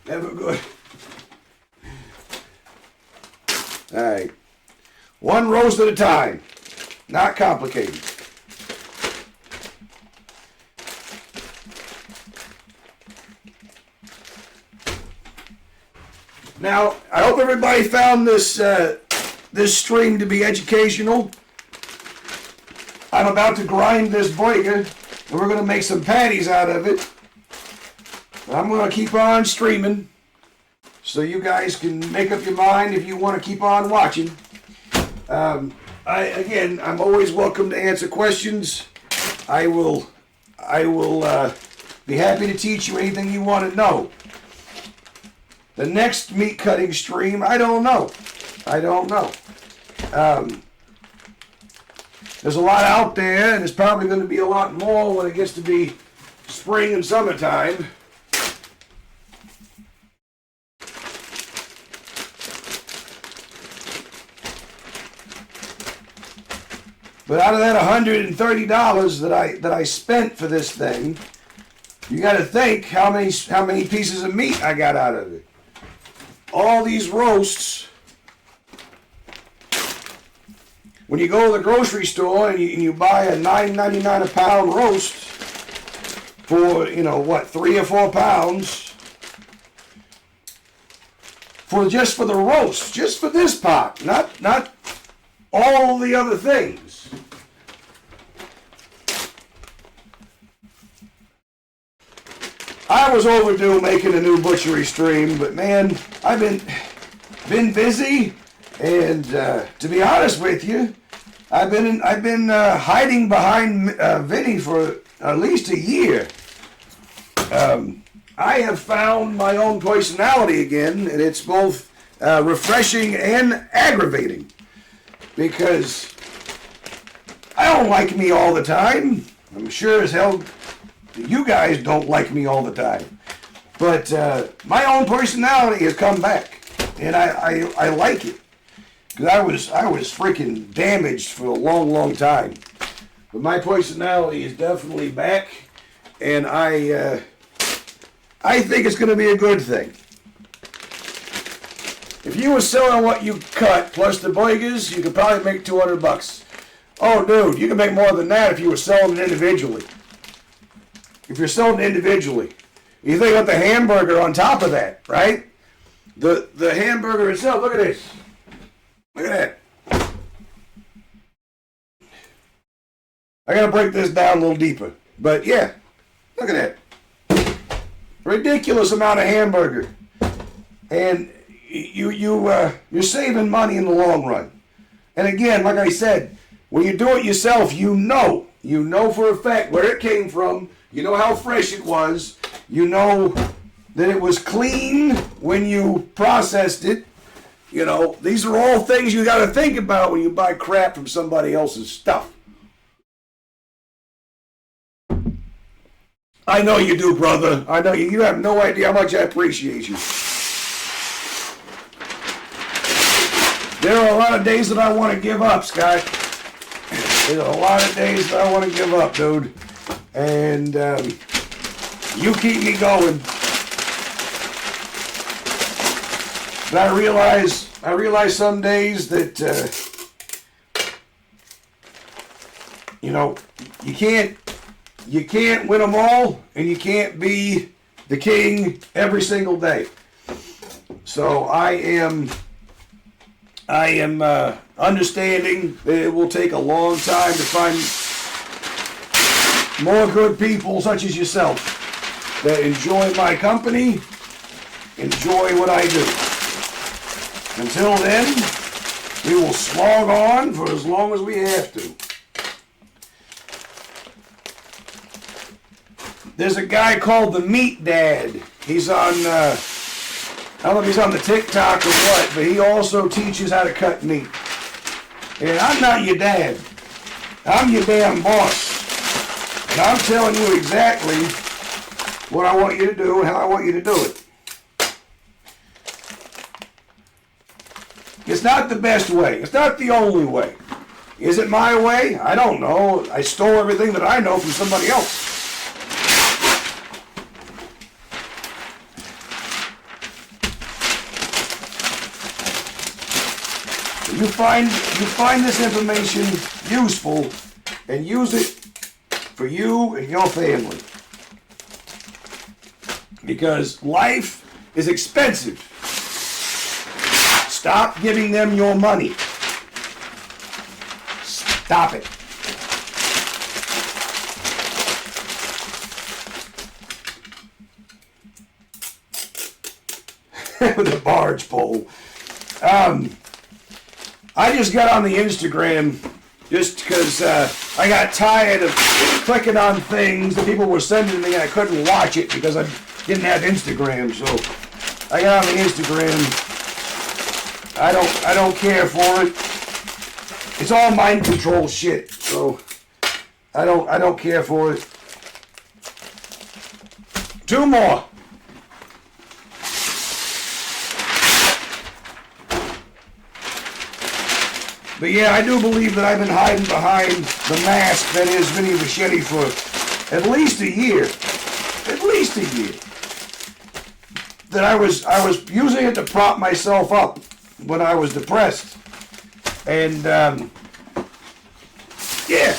Never good. All right. One roast at a time. Not complicated. Now, I hope everybody found this stream to be educational. I'm about to grind this burger, and we're going to make some patties out of it. I'm going to keep on streaming. so you guys can make up your mind if you want to keep on watching. I'm always welcome to answer questions. I will be happy to teach you anything you want to know. The next meat cutting stream, I don't know. There's a lot out there, and there's probably going to be a lot more when it gets to be spring and summertime. But out of that $130 that I spent for this thing, you got to think how many pieces of meat I got out of it. All these roasts. When you go to the grocery store and you buy a $9.99 a pound roast for, what, 3 or 4 pounds, just for the roast, just for this pot, not all the other things. I was overdue making a new butchery stream, but man, I've been busy, and to be honest with you, I've been hiding behind Vinny for at least a year. I have found my own personality again, and it's both refreshing and aggravating, because I don't like me all the time. I'm sure as hell you guys don't like me all the time. But my own personality has come back, and I like it. Because I was freaking damaged for a long time. But my personality is definitely back, and I think it's going to be a good thing. If you were selling what you cut plus the burgers, you could probably make $200. Oh, dude, you can make more than that if you were selling it individually. If you're selling it individually. You think about the hamburger on top of that, right? The hamburger itself, look at this. Look at that. I gotta break this down a little deeper. But yeah, look at that. Ridiculous amount of hamburger. And you're saving money in the long run. And again, like I said, when you do it yourself, you know for a fact where it came from. You know how fresh it was. You know that it was clean when you processed it. These are all things you got to think about when you buy crap from somebody else's stuff. I know you do, brother. I know you have no idea how much I appreciate you. There are a lot of days that I want to give up, Scott. There's a lot of days that I want to give up, dude. And you keep me going. But I realize some days that you can't win them all, and you can't be the king every single day. So I am understanding that it will take a long time to find more good people such as yourself that enjoy my company, enjoy what I do. Until then, we will slog on for as long as we have to. There's a guy called the Meat Dad. He's on, I don't know if he's on the TikTok or what, but he also teaches how to cut meat. And I'm not your dad. I'm your damn boss. And I'm telling you exactly what I want you to do and how I want you to do it. It's not the best way. It's not the only way. Is it my way? I don't know. I stole everything that I know from somebody else. You find this information useful and use it for you and your family. Because life is expensive. Stop giving them your money. Stop it. with a barge pole. I just got on the Instagram just because I got tired of clicking on things that people were sending me and I couldn't watch it because I didn't have Instagram. So I got on the Instagram. I don't care for it. It's all mind control shit. So I don't care for it. 2 more. But yeah, I do believe that I've been hiding behind the mask that is Vinny Machete for at least a year. At least a year. That I was using it to prop myself up when I was depressed. And yeah.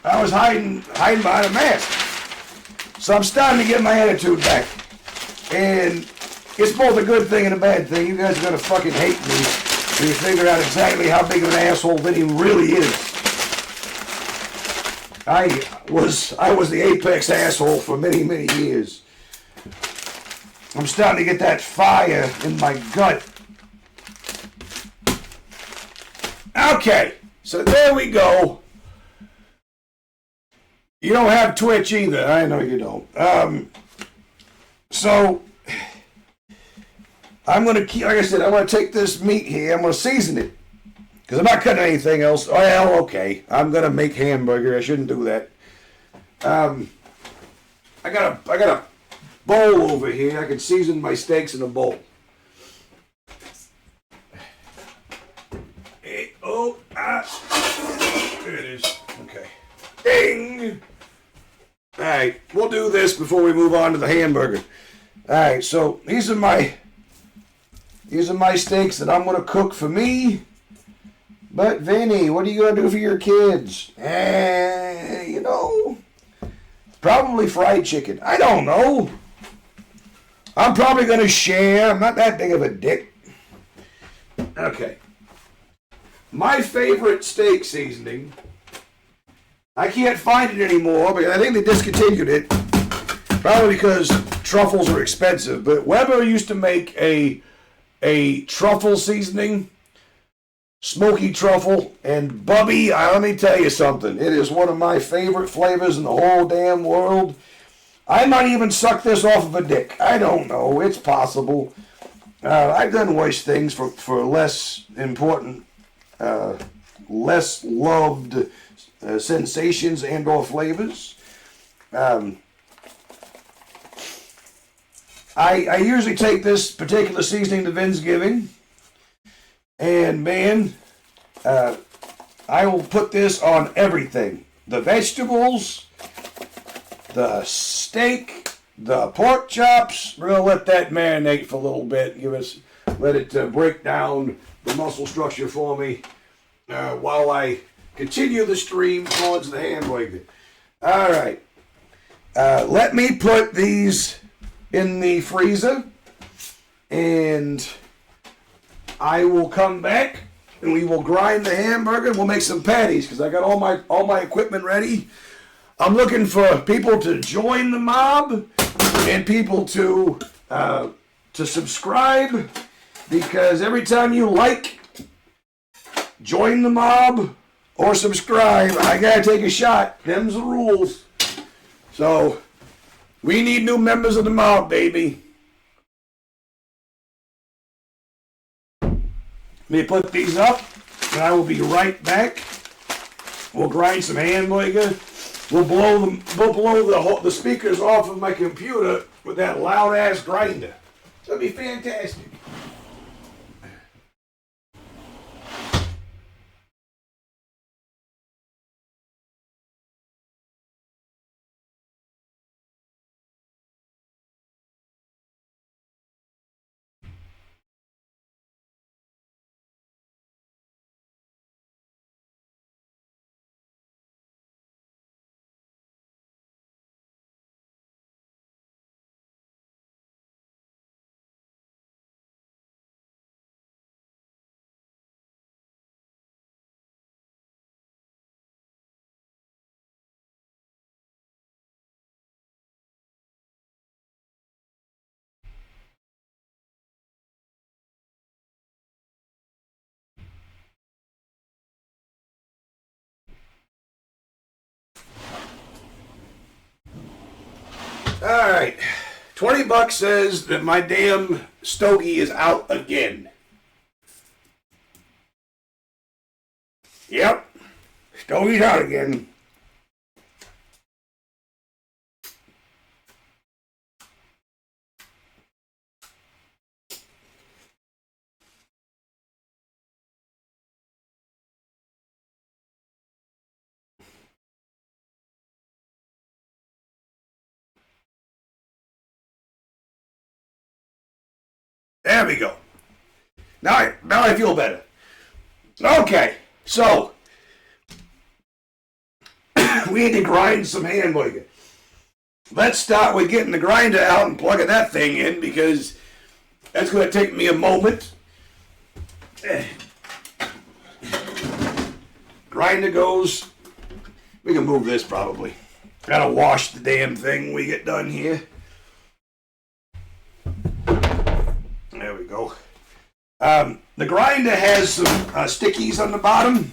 I was hiding behind a mask. So I'm starting to get my attitude back. And it's both a good thing and a bad thing. You guys are gonna fucking hate me when you figure out exactly how big of an asshole Vinny really is. I was the apex asshole for many, many years. I'm starting to get that fire in my gut. Okay, so there we go. You don't have Twitch either. I know you don't. So I'm gonna keep, like I said, I'm gonna take this meat here. I'm gonna season it because I'm not cutting anything else. Well, okay. I'm gonna make hamburger. I shouldn't do that. I got a bowl over here. I can season my steaks in a bowl. There it is. Okay. Ding. All right, we'll do this before we move on to the hamburger. All right, so these are my steaks that I'm gonna cook for me. But Vinny, what are you gonna do for your kids? You know, probably fried chicken. I don't know. I'm probably gonna share. I'm not that big of a dick. Okay. My favorite steak seasoning. I can't find it anymore, but I think they discontinued it. Probably because truffles are expensive. But Weber used to make a truffle seasoning, smoky truffle, and Bubby, let me tell you something. It is one of my favorite flavors in the whole damn world. I might even suck this off of a dick. I don't know. It's possible. I've done worse things for less important, less loved sensations and or flavors. I usually take this particular seasoning to Thanksgiving, and man, I will put this on everything. The vegetables, the steak, the pork chops. We're going to let that marinate for a little bit. Let it break down the muscle structure for me while I continue the stream towards the hamburger. All right. Let me put these in the freezer, and I will come back and we will grind the hamburger. We'll make some patties because I got all my equipment ready. I'm looking for people to join the mob and people to subscribe, because every time you like, join the mob, or subscribe, I gotta take a shot. Them's the rules. So we need new members of the mob, baby. Let me put these up, and I will be right back. We'll grind some hamburger. We'll blow the speakers off of my computer with that loud ass grinder. It'll be fantastic. Alright. $20 says that my damn stogie is out again. Yep. Stogie's out again. There we go. Now I feel better. Okay, so we need to grind some hamburger. Let's start with getting the grinder out and plugging that thing in because that's going to take me a moment. Grinder goes. We can move this probably. Gotta wash the damn thing when we get done here. There we go. The grinder has some stickies on the bottom.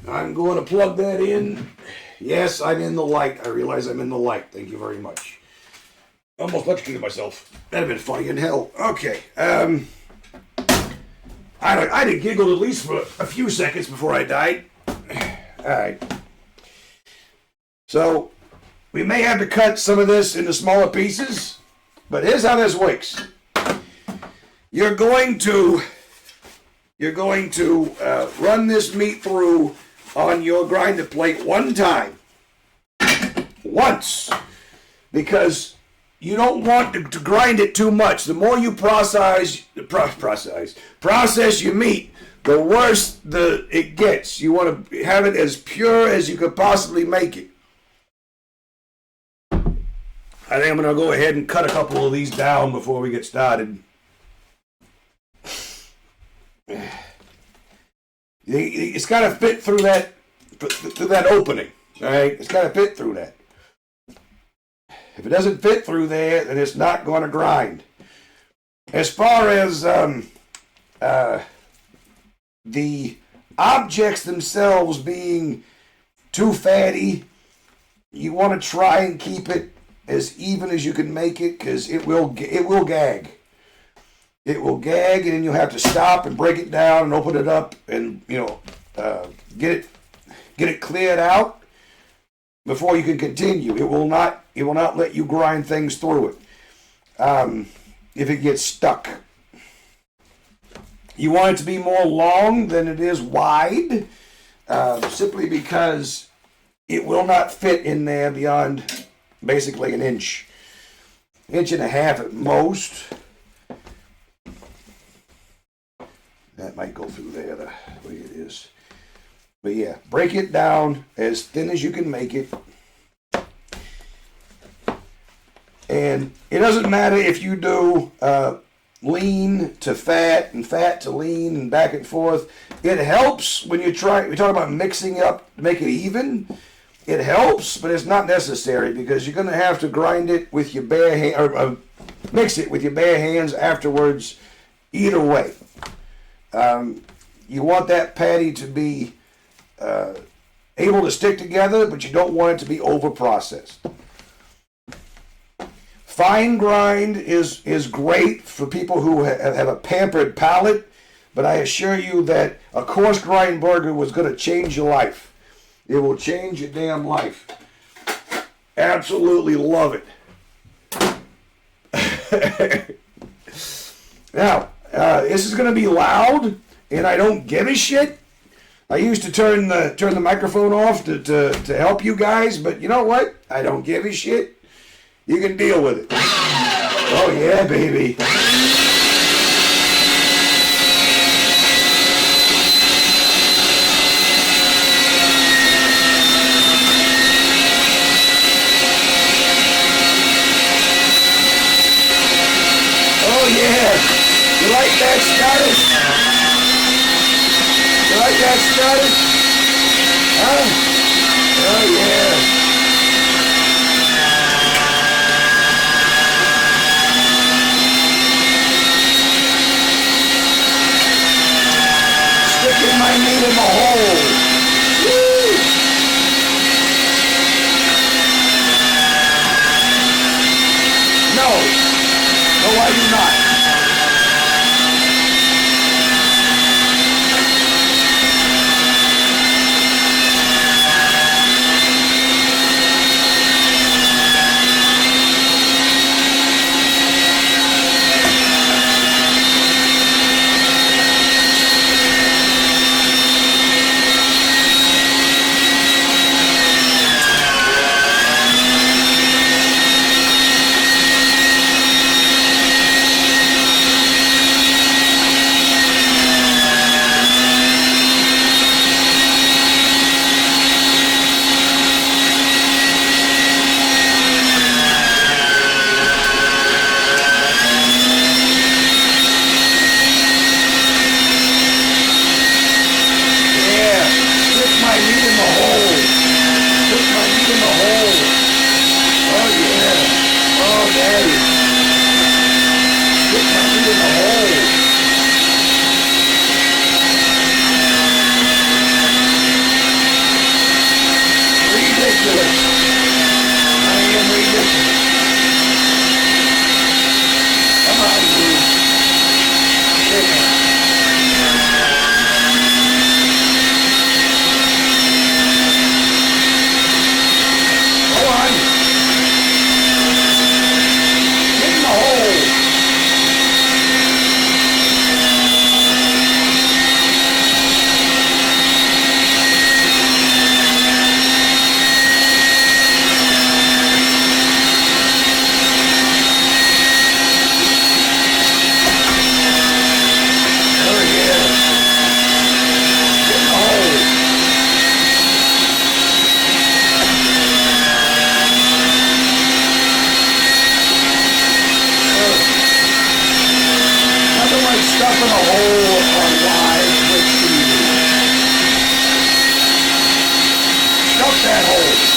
I'm going to plug that in. Yes, I'm in the light. I realize I'm in the light. Thank you very much. Almost electrocuted myself. That'd have been funny in hell. Okay. I giggled at least for a few seconds before I died. Alright. So, we may have to cut some of this into smaller pieces, but here's how this works. You're going to run this meat through on your grinder plate one time. Once. Because you don't want to grind it too much. The more you process your meat, the worse it gets. You want to have it as pure as you could possibly make it. I think I'm going to go ahead and cut a couple of these down before we get started. It's got to fit through that opening, all right? It's got to fit through that. If it doesn't fit through there, then it's not going to grind. As far as the objects themselves being too fatty, you want to try and keep it as even as you can make it, because it will gag. It will gag, and then you'll have to stop and break it down and open it up and get it cleared out before you can continue. It will not let you grind things through it if it gets stuck. You want it to be more long than it is wide, simply because it will not fit in there beyond basically an inch and a half at most. That might go through there the way it is. But yeah, break it down as thin as you can make it. And it doesn't matter if you do lean to fat and fat to lean and back and forth. It helps when we talk about mixing up to make it even. It helps, but it's not necessary because you're going to have to grind it with your bare hand, or mix it with your bare hands afterwards. Either way, you want that patty to be able to stick together, but you don't want it to be over processed. Fine grind is great for people who have a pampered palate, but I assure you that a coarse grind burger was going to change your life. It will change your damn life. Absolutely love it. Now, this is going to be loud, and I don't give a shit. I used to turn the microphone off to help you guys, but you know what? I don't give a shit. You can deal with it. Oh yeah, baby. Oh yeah. You like that status? You like that status? Huh? Oh yeah. Sticking my meat in the hole. Woo! that hole.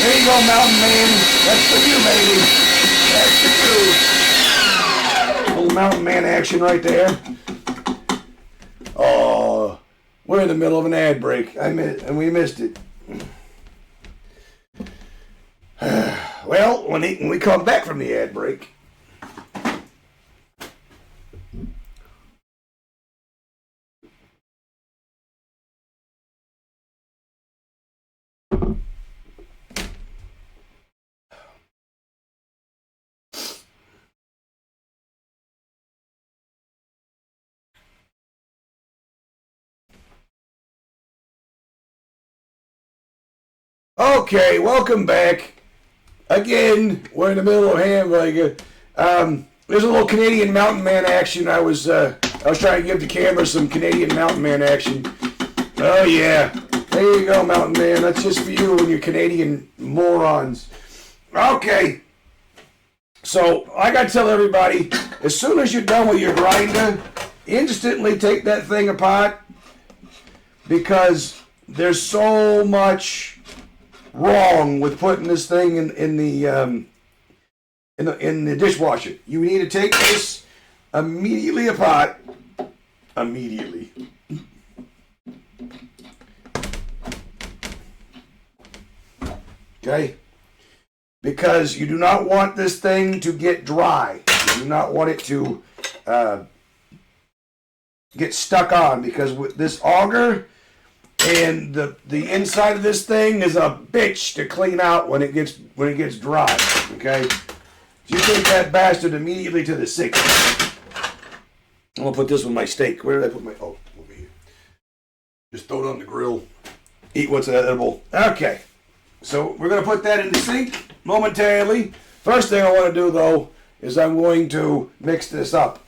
There you go, Mountain Man. That's for you, baby. That's for you. Little Mountain Man action right there. Oh, we're in the middle of an ad break. And we missed it. Well, when we come back from the ad break. Okay, welcome back. Again, we're in the middle of hamburger. There's a little Canadian Mountain Man action. I was trying to give the camera some Canadian Mountain Man action. Oh yeah, there you go, Mountain Man. That's just for you and your Canadian morons. Okay, so I gotta tell everybody, as soon as you're done with your grinder, instantly take that thing apart because there's so much wrong with putting this thing in the dishwasher. You need to take this immediately apart. Immediately. Okay? Because you do not want this thing to get dry. You do not want it to get stuck on, because with this auger and the inside of this thing is a bitch to clean out when it gets dry. Okay, so you take that bastard immediately to the sink. I'm gonna put this on my steak. Where did I put my? Oh, over here. Just throw it on the grill. Eat what's edible. Okay, so we're gonna put that in the sink momentarily. First thing I want to do though is I'm going to mix this up.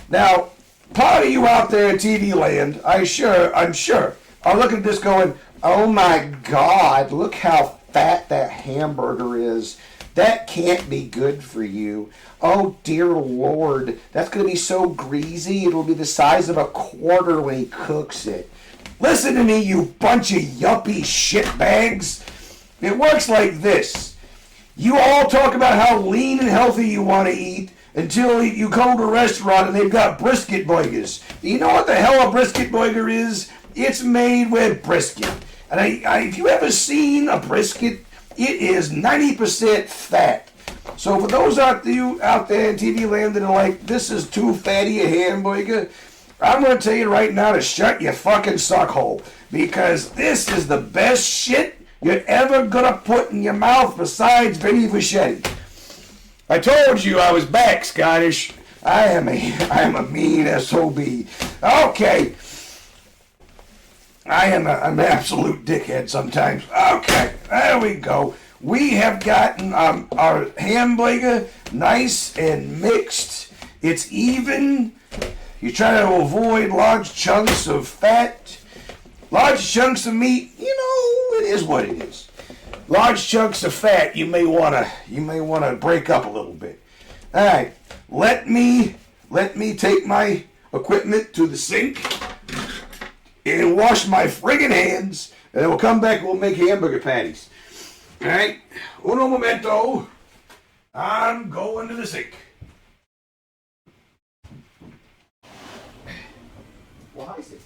Now, part of you out there in TV land, I'm sure. I'm looking at this going, oh my God, look how fat that hamburger is. That can't be good for you. Oh dear Lord, that's going to be so greasy, it'll be the size of a quarter when he cooks it. Listen to me, you bunch of yuppie shitbags. It works like this. You all talk about how lean and healthy you want to eat until you go to a restaurant and they've got brisket burgers. Do you know what the hell a brisket burger is? It's made with brisket. And if you ever seen a brisket, it is 90% fat. So for those out there in TV land that are like, this is too fatty a hamburger, I'm going to tell you right now to shut your fucking suckhole. Because this is the best shit you're ever going to put in your mouth besides Vinny Vichetti. I told you I was back, Scottish. I am a mean SOB. Okay. I am an absolute dickhead sometimes. Okay, there we go. We have gotten our hamburger nice and mixed. It's even. You try to avoid large chunks of fat, large chunks of meat. You know, it is what it is. Large chunks of fat you may wanna break up a little bit. All right, let me take my equipment to the sink and wash my friggin' hands, and then we'll come back and we'll make hamburger patties. All right, uno momento. I'm going to the sink. Why is it?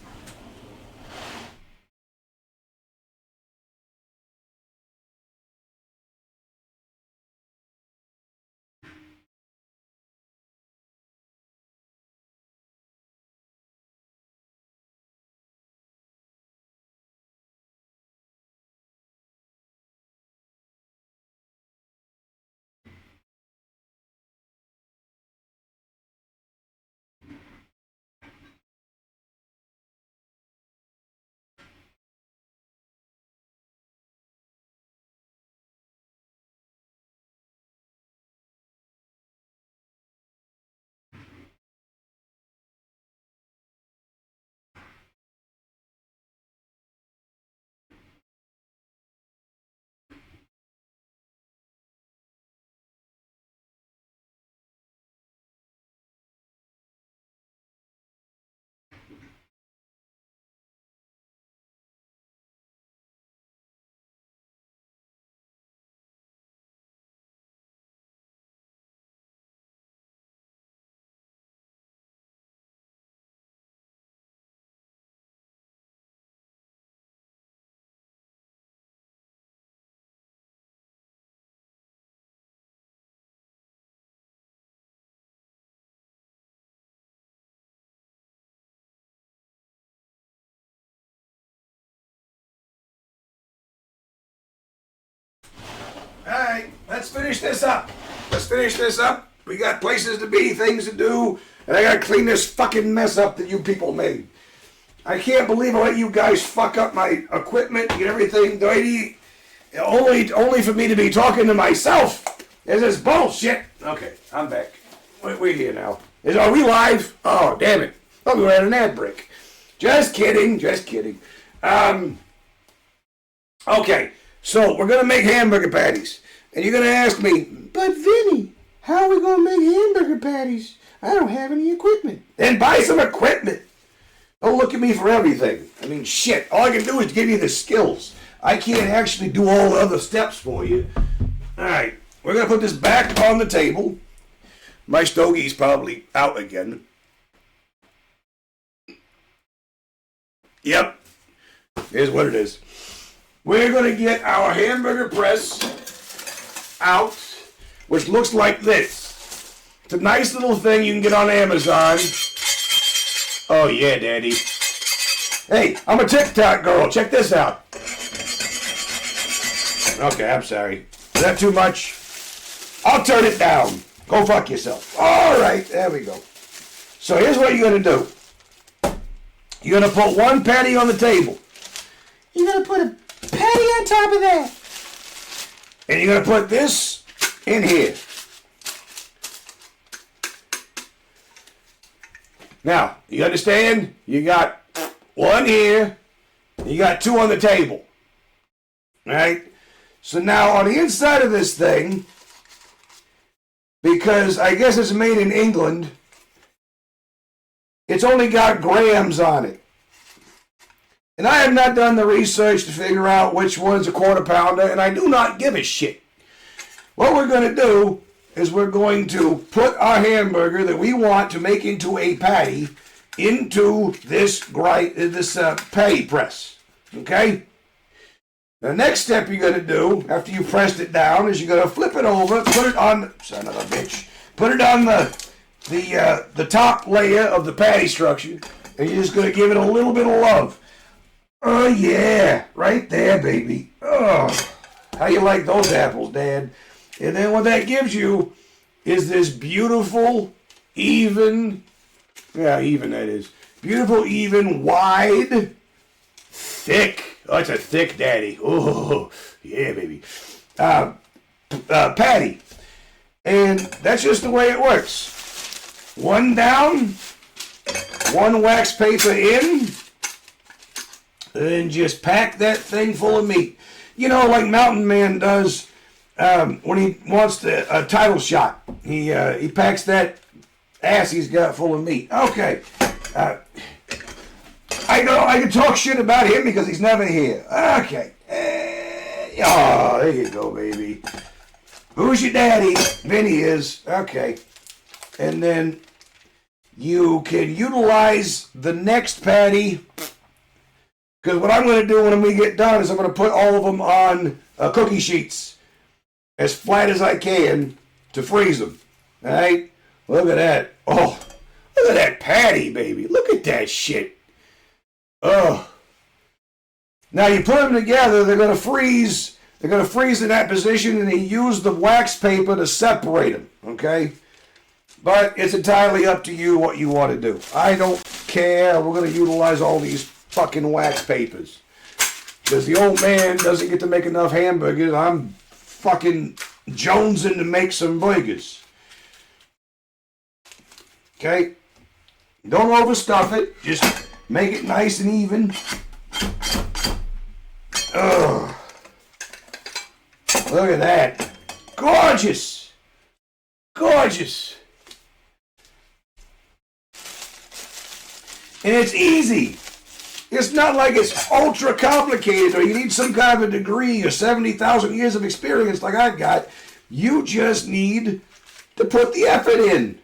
let's finish this up. Let's finish this up. We got places to be, things to do, and I gotta clean this fucking mess up that you people made. I can't believe I let you guys fuck up my equipment and everything dirty, only for me to be talking to myself. This is bullshit. Okay, I'm back. We're here now. Are we live? Oh, damn it. Oh, we had an ad break. Just kidding, just kidding. Okay, so we're gonna make hamburger patties. And you're gonna ask me, but Vinny, how are we gonna make hamburger patties? I don't have any equipment. Then buy some equipment. Don't look at me for everything. I mean, shit. All I can do is give you the skills. I can't actually do all the other steps for you. All right. We're going to put this back on the table. My stogie's probably out again. Yep. Here's what it is. We're going to get our hamburger press out, which looks like this. It's a nice little thing you can get on Amazon. Oh, yeah, Daddy. Hey, I'm a TikTok girl. Check this out. Okay, I'm sorry. Is that too much? I'll turn it down. Go fuck yourself. All right, there we go. So here's what you're going to do. You're going to put one patty on the table. You're going to put a patty on top of that. And you're going to put this in here. Now, you understand? You got one here, you got two on the table. Right? So now on the inside of this thing, because I guess it's made in England, it's only got grams on it. And I have not done the research to figure out which one's a quarter pounder, and I do not give a shit. What we're going to do is we're going to put our hamburger that we want to make into a patty into this patty press. Okay? The next step you're going to do after you pressed it down is you're going to flip it over, put it on, son of a bitch, put it on the top layer of the patty structure, and you're just going to give it a little bit of love. Oh yeah, right there, baby. Oh, how you like those apples, Dad? And then what that gives you is this beautiful, even that is. Beautiful, even, wide, thick. Oh, it's a thick daddy. Oh, yeah, baby. Patty. And that's just the way it works. One down, one wax paper in, and just pack that thing full of meat. You know, like Mountain Man does when he wants a title shot. He packs that ass he's got full of meat. Okay. I can talk shit about him because he's never here. Okay. Oh, there you go, baby. Who's your daddy? Vinny is. Okay. And then you can utilize the next patty. Because what I'm going to do when we get done is I'm going to put all of them on cookie sheets as flat as I can to freeze them. All right? Look at that. Oh, look at that patty, baby. Look at that shit. Oh. Now you put them together, they're going to freeze. They're going to freeze in that position, and you use the wax paper to separate them, okay? But it's entirely up to you what you want to do. I don't care. We're going to utilize all these fucking wax papers. Because the old man doesn't get to make enough hamburgers. I'm fucking jonesing to make some burgers. Okay? Don't overstuff it. Just make it nice and even. Ugh. Look at that. Gorgeous. Gorgeous. And it's easy. It's not like it's ultra complicated or you need some kind of a degree or 70,000 years of experience like I've got. You just need to put the effort in.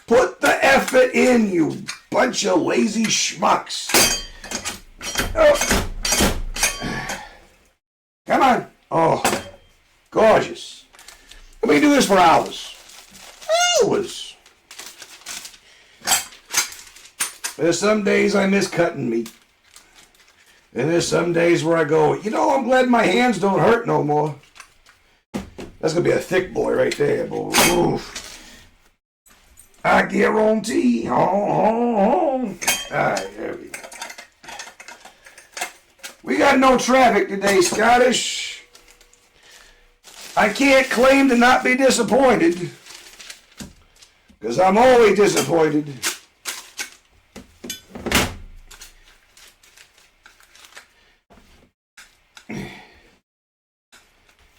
Put the effort in, you bunch of lazy schmucks. Oh. Come on. Oh, gorgeous. We can do this for hours. Hours. There's some days I miss cutting meat. And there's some days where I go, you know, I'm glad my hands don't hurt no more. That's going to be a thick boy right there, boy. Oof. I guarantee. All right, there we go. We got no traffic today, Scottish. I can't claim to not be disappointed, because I'm always disappointed.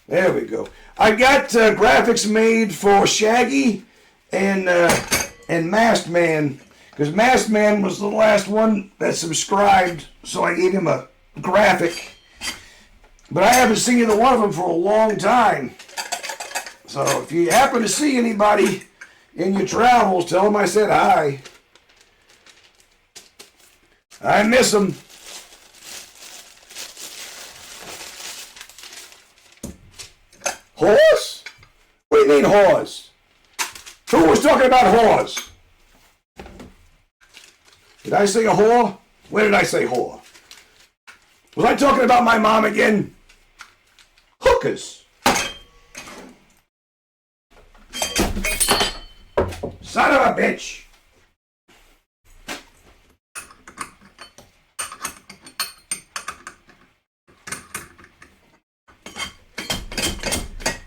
There we go. I got graphics made for Shaggy and Masked Man, because Masked Man was the last one that subscribed, so I gave him a graphic. But I haven't seen either one of them for a long time. So if you happen to see anybody in your travels, tell them I said hi. I miss them. Horse? What do you mean horse? Who was talking about whores? Did I say a whore? Where did I say whore? Was I talking about my mom again? Hookers. Son of a bitch.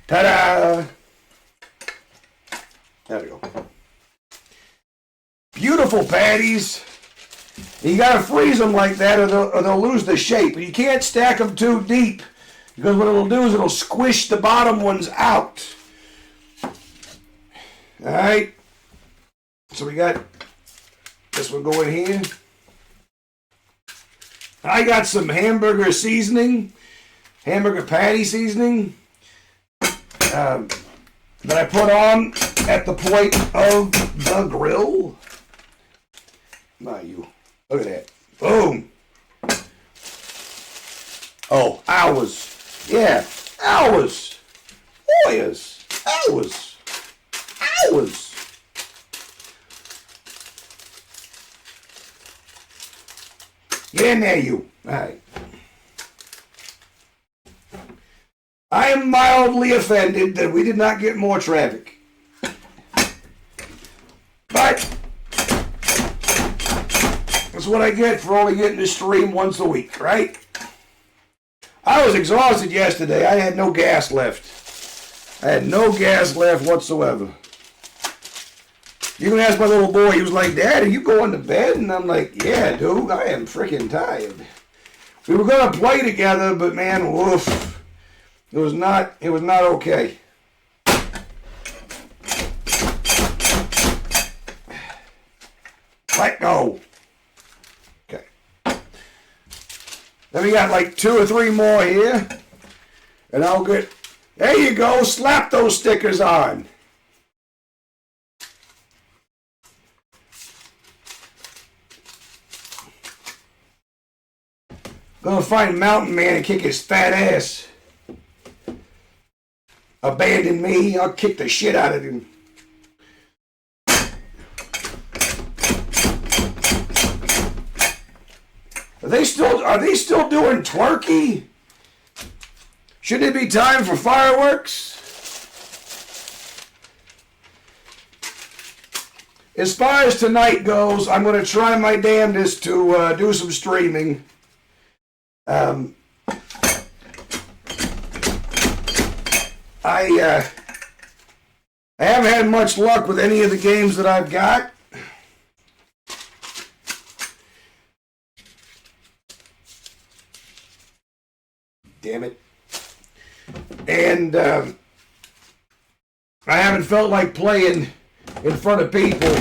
Ta-da! There we go. Beautiful patties. You gotta freeze them like that or they'll lose the shape. You can't stack them too deep, because what it'll do is it'll squish the bottom ones out. Alright. So we got this one going here. I got some hamburger seasoning, hamburger patty seasoning, that I put on at the point of the grill. My, you. Look at that. Boom. Oh, hours. Yeah, hours. Hours. Hours. Hours. Get in there, you. All right. I am mildly offended that we did not get more traffic. But that's what I get for only getting to stream once a week, right? I was exhausted yesterday. I had no gas left. I had no gas left whatsoever. You can ask my little boy, he was like, Dad, are you going to bed? And I'm like, yeah, dude, I am freaking tired. We were going to play together, but man, woof. It was not okay. Let go. Okay. Then we got like 2 or 3 more here. And I'll get, there you go, slap those stickers on. Gonna find Mountain Man and kick his fat ass. Abandon me, I'll kick the shit out of him. Are they still doing twerky? Should it be time for fireworks? As far as tonight goes, I'm going to try my damnedest to do some streaming. I haven't had much luck with any of the games that I've got. Damn it. And I haven't felt like playing in front of people.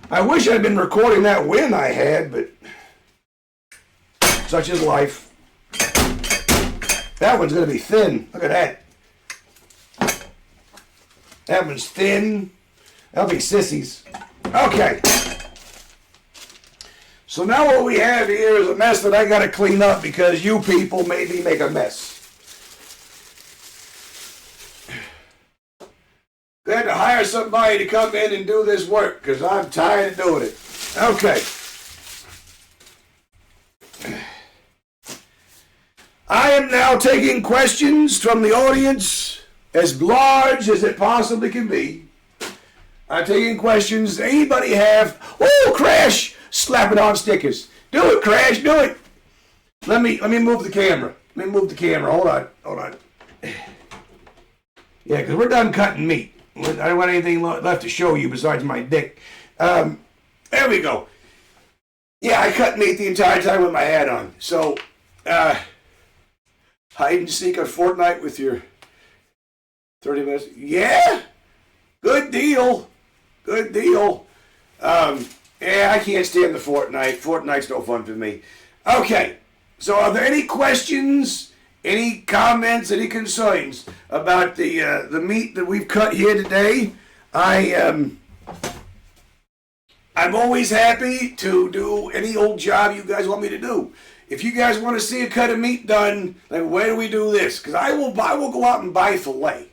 I wish I'd been recording that win I had, but such is life. That one's going to be thin. Look at that. That one's thin. That'll be sissies. Okay. So now what we have here is a mess that I got to clean up because you people made me make a mess. I had to hire somebody to come in and do this work because I'm tired of doing it. Okay. I am now taking questions from the audience as large as it possibly can be. I'm taking questions. Anybody have? Oh, Crash! Slapping on stickers. Do it, Crash. Do it. Let me move the camera. Let me move the camera. Hold on. Yeah, because we're done cutting meat. I don't want anything left to show you besides my dick. There we go. Yeah, I cut meat the entire time with my hat on. So, hide and seek a fortnight with your 30 minutes. Yeah, good deal. Good deal. Yeah, I can't stand the Fortnite. Fortnite's no fun for me. Okay, so are there any questions, any comments, any concerns about the meat that we've cut here today? I'm always happy to do any old job you guys want me to do. If you guys want to see a cut of meat done, then where do we do this? Because I will go out and buy filet.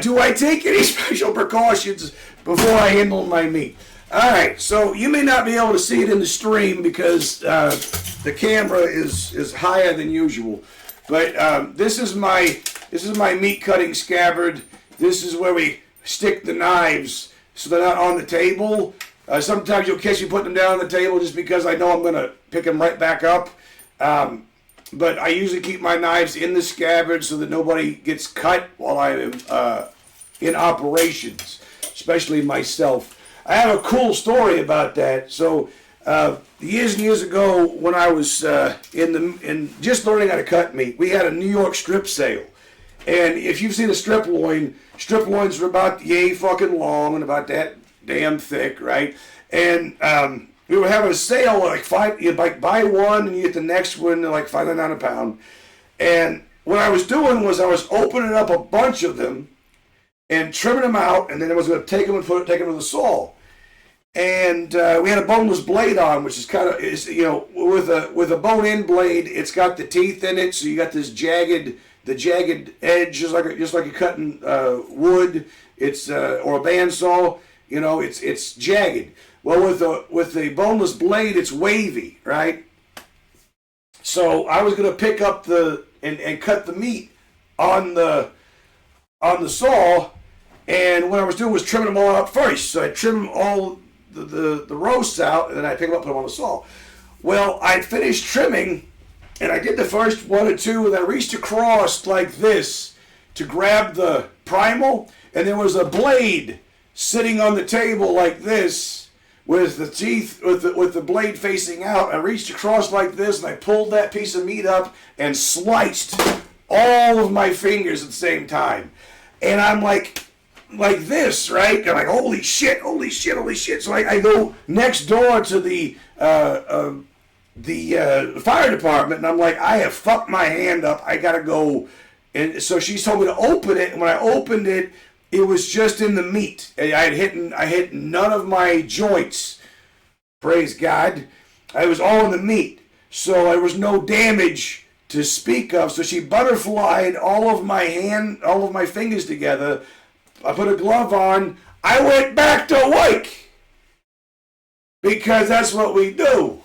Do I take any special precautions before I handle my meat? All right, so you may not be able to see it in the stream because the camera is higher than usual. But this is my meat cutting scabbard. This is where we stick the knives so they're not on the table. Sometimes you'll catch me putting them down on the table just because I know I'm going to pick them right back up. But I usually keep my knives in the scabbard so that nobody gets cut while I am in operations, especially myself. I have a cool story about that. So years and years ago, when I was in just learning how to cut meat, we had a New York strip sale. And if you've seen a strip loins are about yay fucking long and about that damn thick, right? And we were having a sale like buy one and you get the next one like $5.99 a pound. And what I was doing was I was opening up a bunch of them and trimming them out, and then I was going to take them and take them to the saw. And we had a boneless blade on, which is with a bone-in blade, it's got the teeth in it, so you got this jagged edge, just like you're cutting wood. It's or a bandsaw, it's jagged. Well, with the boneless blade, it's wavy, right? So I was going to pick up and cut the meat on the saw, and what I was doing was trimming them all out first. So I trim all the roasts out, and then I pick them up and put them on the saw. Well, I finished trimming, and I did the first one or two, and I reached across like this to grab the primal, and there was a blade sitting on the table like this, with the teeth, with the blade facing out. I reached across like this, and I pulled that piece of meat up and sliced all of my fingers at the same time. And I'm like this, right? I'm like, holy shit. So I go next door to the fire department, and I'm like, I have fucked my hand up. I gotta go. And so she told me to open it, and when I opened it, it was just in the meat. I hit none of my joints. Praise God. I was all in the meat. So there was no damage to speak of. So she butterflied all of my fingers together. I put a glove on. I went back to work. Because that's what we do.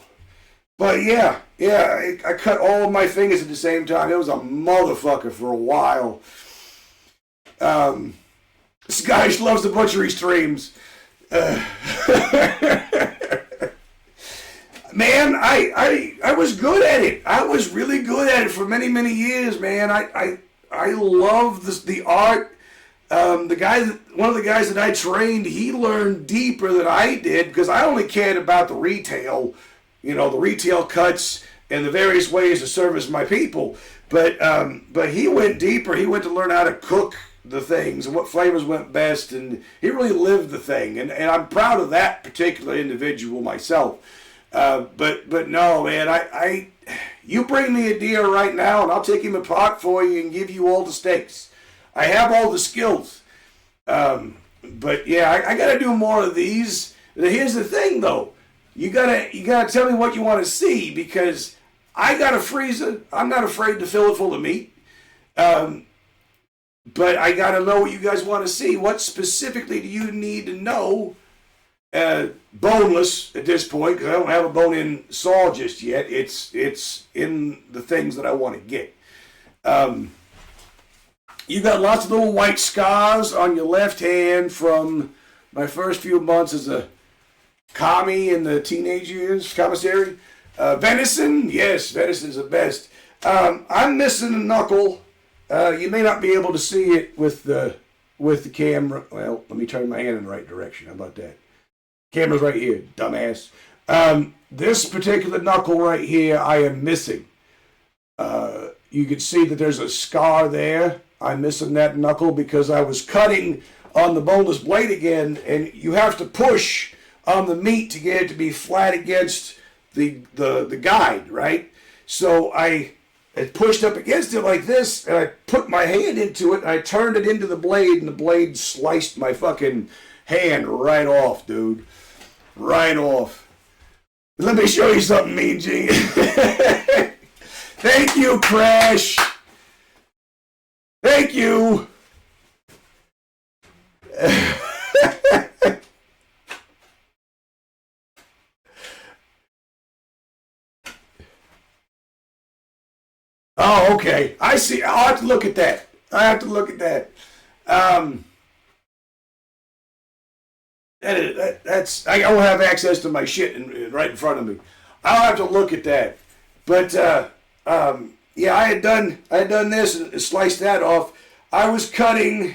But yeah, I cut all of my fingers at the same time. It was a motherfucker for a while. This guy loves the butchery streams. Man, I was good at it. I was really good at it for many, many years, man. I love the art. One of the guys that I trained, he learned deeper than I did because I only cared about the retail, the retail cuts and the various ways to service my people. But he went deeper. He went to learn how to cook the things and what flavors went best, and he really lived the thing, and I'm proud of that particular individual myself. But no, man, you bring me a deer right now and I'll take him apart for you and give you all the steaks. I have all the skills. But yeah, I gotta do more of these. Here's the thing though, you gotta tell me what you want to see, because I got a freezer. I'm not afraid to fill it full of meat. But I got to know what you guys want to see. What specifically do you need to know boneless at this point because I don't have a bone-in saw just yet. It's in the things that I want to get. You got lots of little white scars on your left hand from my first few months as a commie in the teenage years, commissary. Venison, yes, venison's the best. I'm missing a knuckle. You may not be able to see it with the camera. Well, let me turn my hand in the right direction. How about that? Camera's right here, dumbass. This particular knuckle right here, I am missing. You can see that there's a scar there. I'm missing that knuckle because I was cutting on the boneless blade again, and you have to push on the meat to get it to be flat against the guide, right? So I pushed up against it like this, and I put my hand into it, and I turned it into the blade, and the blade sliced my fucking hand right off, dude. Right off. Let me show you something, Mean Gene. Thank you, Crash. Thank you. Oh, okay. I see. I'll have to look at that. That's I don't have access to my shit right in front of me. I'll have to look at that. But yeah, I had done this and sliced that off. I was cutting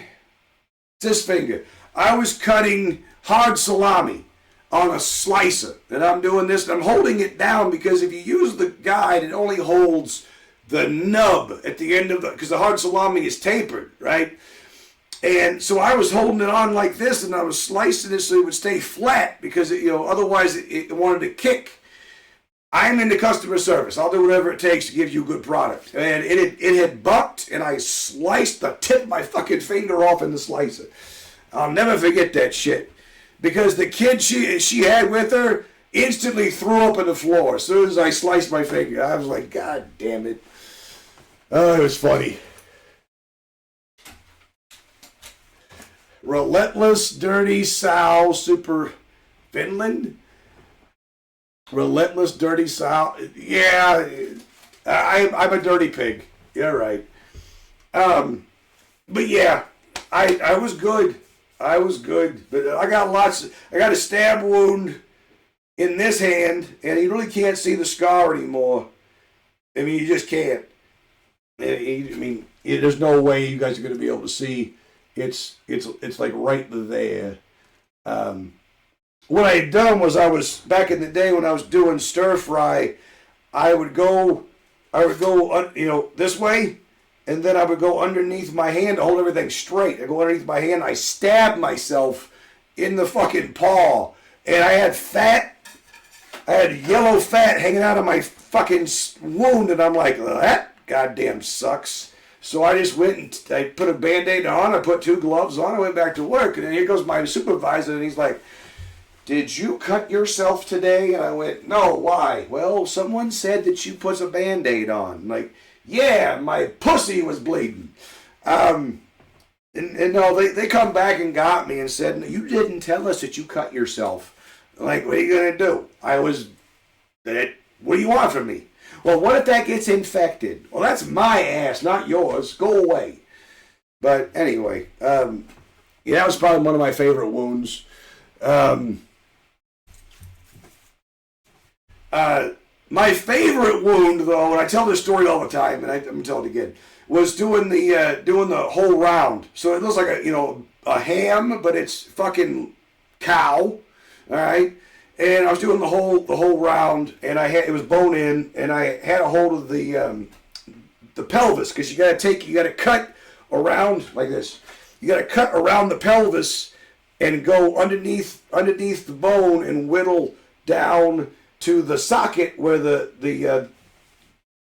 this finger. I was cutting hard salami on a slicer, and I'm doing this, and I'm holding it down because if you use the guide, it only holds the nub at the end of because the hard salami is tapered, right? And so I was holding it on like this, and I was slicing it so it would stay flat because otherwise it wanted to kick. I'm into customer service. I'll do whatever it takes to give you a good product. And it had bucked, and I sliced the tip of my fucking finger off in the slicer. I'll never forget that shit. Because the kid she had with her instantly threw up on the floor as soon as I sliced my finger. I was like, God damn it. Oh, it was funny. Relentless Dirty Sow Super Finland? Relentless Dirty Sow. Yeah, I'm a dirty pig. You're right. But yeah, I was good. I was good. But I got a stab wound in this hand, and you really can't see the scar anymore. I mean, you just can't. There's no way you guys are going to be able to see. It's like right there. What I had done was back in the day when I was doing stir fry, I would go this way, and then I would go underneath my hand to hold everything straight. I go underneath my hand, I stab myself in the fucking paw, and I had yellow fat hanging out of my fucking wound, and I'm like, that goddamn sucks. So I just went and I put a Band-Aid on, I put 2 gloves on, I went back to work, and then here goes my supervisor, and he's like, did you cut yourself today? And I went, no, why? Well, someone said that you put a Band-Aid on. I'm like, yeah, my pussy was bleeding. And no, they come back and got me and said, no, you didn't tell us that you cut yourself. I'm like, what are you going to do? What do you want from me? Well, what if that gets infected? Well, that's my ass, not yours. Go away. But anyway, yeah, that was probably one of my favorite wounds. My favorite wound, though, and I tell this story all the time, and I'm gonna tell it again, was doing the whole round. So it looks like a ham, but it's fucking cow, all right. And I was doing the whole round, and it was bone in, and I had a hold of the pelvis because you got to cut around like this. You got to cut around the pelvis and go underneath the bone and whittle down to the socket where the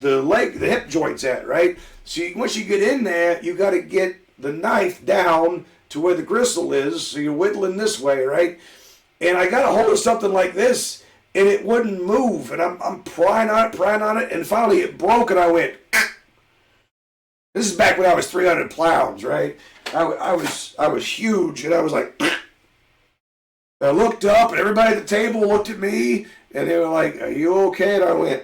hip joint's at, right? So once you get in there, you got to get the knife down to where the gristle is. So you're whittling this way, right? And I got a hold of something like this, and it wouldn't move. And I'm prying on it, and finally it broke, and I went. This is back when I was 300 pounds, right? I was huge, and I was like. I looked up, and everybody at the table looked at me, and they were like, "Are you okay?" And I went,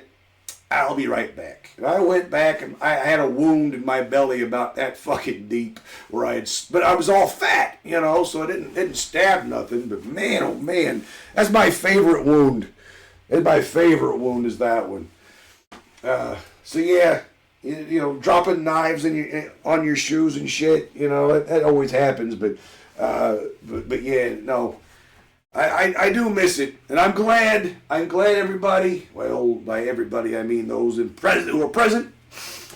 "I'll be right back." And I went back, and I had a wound in my belly about that fucking deep, but I was all fat, you know, so it didn't stab nothing. But man, oh man, that's my favorite wound. And my favorite wound is that one. So yeah, you know, dropping knives on your shoes and shit, you know, that always happens. But yeah, no. I do miss it, and I'm glad everybody, well, by everybody I mean those who are present,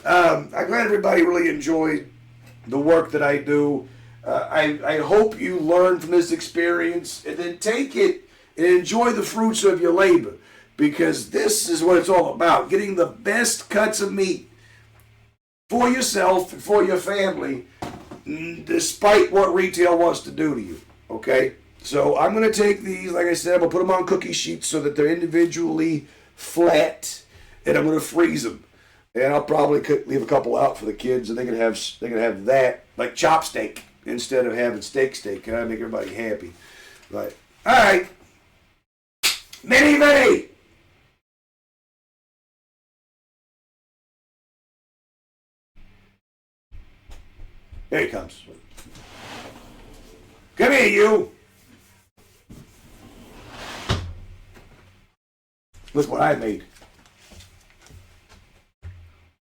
I'm glad everybody really enjoyed the work that I do. I hope you learn from this experience and then take it and enjoy the fruits of your labor, because this is what it's all about, getting the best cuts of meat for yourself and for your family, despite what retail wants to do to you, okay? So I'm going to take these, like I said, I'm going to put them on cookie sheets so that they're individually flat, and I'm going to freeze them. And I'll probably leave a couple out for the kids, and they can have that, like chop steak, instead of having steak, and I make everybody happy. Right. All right. Mini. Here he comes. Come here, you. Look what I made.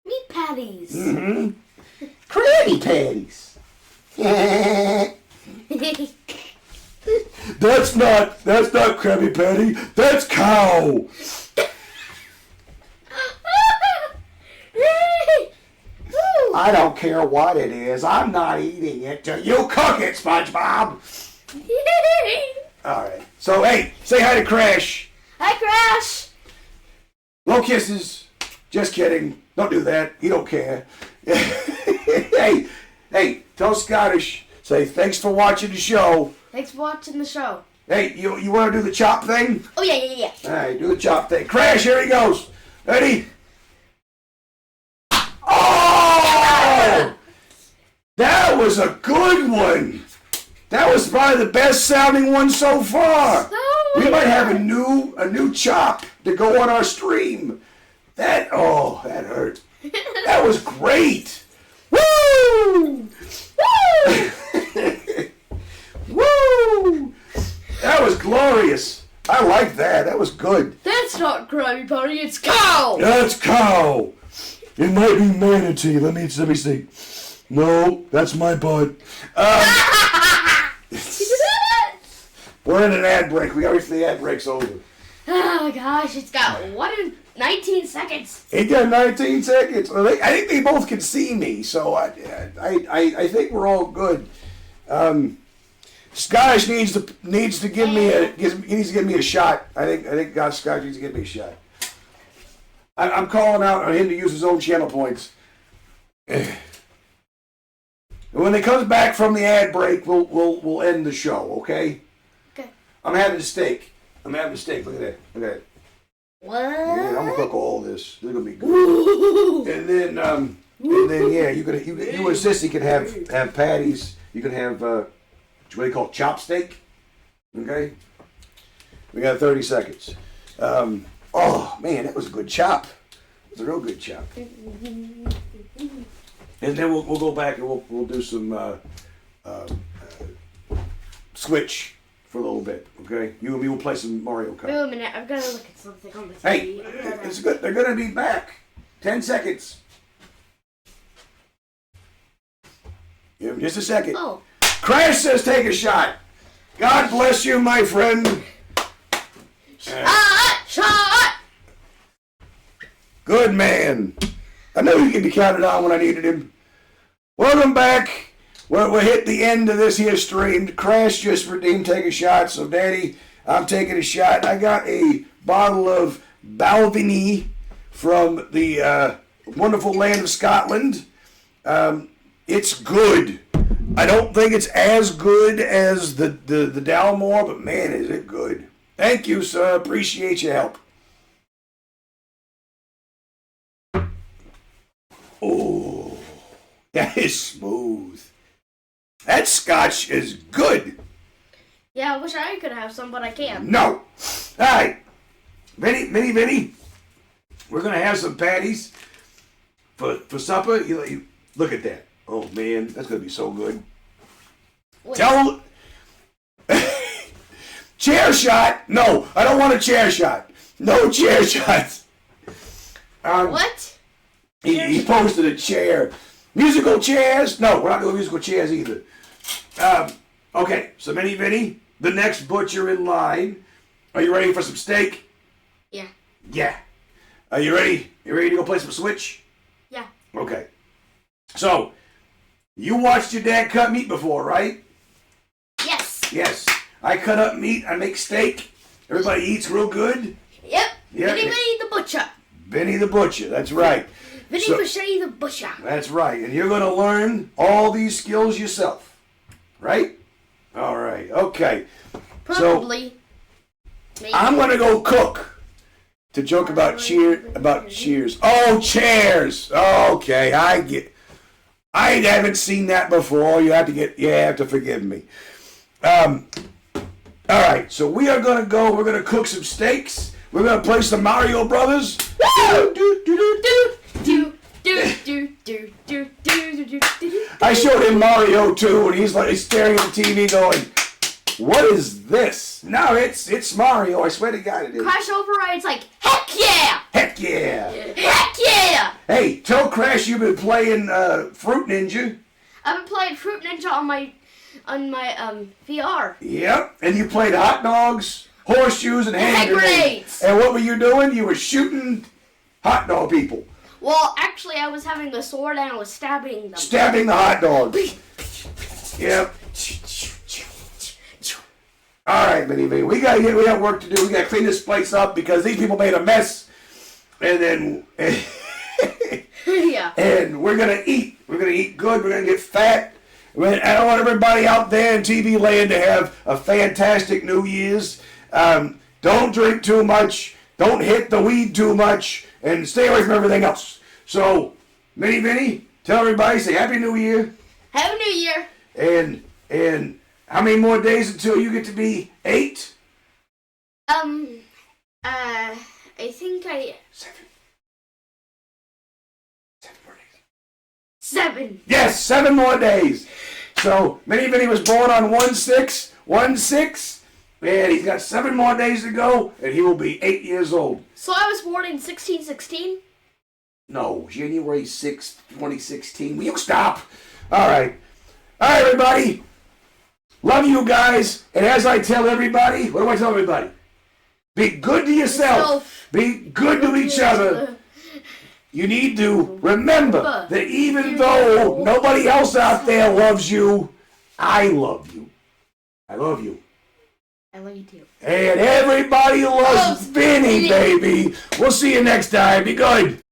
Meat patties. Mm-hmm. Krabby Patties. That's not Krabby Patty. That's cow. I don't care what it is. I'm not eating it till you cook it, SpongeBob. All right. So, hey, say hi to Crash. Hi, Crash. No kisses. Just kidding. Don't do that. He don't care. Hey, tell Scottish. Say thanks for watching the show. Thanks for watching the show. Hey, you want to do the chop thing? Oh, yeah. All right, do the chop thing. Crash, here he goes. Ready? Oh! That was a good one. That was probably the best sounding one so far. We might have a new chop to go on our stream. That hurt. That was great. Woo! Woo! Woo! That was glorious. I like that. That was good. That's not Krabby Patty, it's cow. That's cow. It might be manatee. Let me see. No, that's my butt. We're in an ad break. We gotta wait for the ad break's over. Oh gosh, it's got 19 seconds. It got 19 seconds. I think they both can see me, so I think we're all good. Scottish needs to give me a shot. I think Scottish needs to give me a shot. I'm calling out on him to use his own channel points. And when he comes back from the ad break, we'll end the show, okay? Okay. I'm having steak. Look at that. What? Yeah, I'm gonna cook all this. This is gonna be good. And then yeah, you and Sissy can have patties. You can have what they call chop steak. Okay. We got 30 seconds. Oh man, that was a good chop. It was a real good chop. And then we'll go back and we'll do some Switch for a little bit. Okay, you and me will play some Mario Kart. Wait a minute, I've got to look at something on the TV. Hey, it's good. They're gonna be back. 10 seconds. Give him just a second. Oh. Crash says take a shot. God bless you, my friend. Shot! Good man. I know he could be counted on when I needed him. Welcome back. We're hit the end of this here stream. Crash just redeemed take a shot. So, Daddy, I'm taking a shot. I got a bottle of Balvenie from the wonderful land of Scotland. It's good. I don't think it's as good as the Dalmore, but man, is it good. Thank you, sir. Appreciate your help. Oh, that is smooth. That scotch is good. Yeah, I wish I could have some, but I can't. No. All right. Vinny, we're going to have some patties for supper. You look at that. Oh, man, that's going to be so good. Wait. Tell... Chair shot? No, I don't want a chair shot. No chair shots. What? He posted a chair. Musical chairs? No, we're not doing musical chairs either. Okay, so Vinny, the next butcher in line. Are you ready for some steak? Yeah. Yeah. Are you ready? You ready to go play some Switch? Yeah. Okay. So, you watched your dad cut meat before, right? Yes. Yes. I cut up meat. I make steak. Everybody eats real good. Yep. Yeah. Vinny the Butcher. Vinny the Butcher. That's right. VIPofButchery the Butcher. That's right. And you're going to learn all these skills yourself. Right? All right. Okay. Probably. So, I'm going to go cook. To joke about cheers. Oh, chairs. Okay. I haven't seen that before. You have to forgive me. All right. So we are going to go. We're going to cook some steaks. We're going to play some Mario Brothers. Woo! I showed him Mario too, and he's staring at the TV going, "What is this?" No, it's Mario. I swear to God, it is. Crash Override's like, heck yeah! Heck yeah! Heck yeah! Hey, tell Crash you've been playing Fruit Ninja. I've been playing Fruit Ninja on my VR. Yep, and you played hot dogs, horseshoes, and hand grenades. And what were you doing? You were shooting hot dog people. Well, actually, I was having a sword and I was stabbing them. Stabbing the hot dogs. Yep. All right, Vinny, we got work to do. We got to clean this place up because these people made a mess. And then, yeah. And we're gonna eat. We're gonna eat good. We're gonna get fat. I want everybody out there in TV land to have a fantastic New Year's. Don't drink too much. Don't hit the weed too much. And stay away from everything else. So, Vinny, tell everybody, say Happy New Year. Happy New Year. And how many more days until you get to be 8? I think 7. 7 more days. 7. Yes, 7 more days. So, Vinny was born on 1/6, and he's got 7 more days to go, and he will be 8 years old. So I was born in 1616? No, January 6th, 2016. Will you stop? All right. All right, everybody. Love you guys. And as I tell everybody, what do I tell everybody? Be good to yourself. Be good to each other. You need to remember that even though nobody else out there loves you, I love you. I love you. I love you too. And everybody loves Vinny, baby. We'll see you next time. Be good.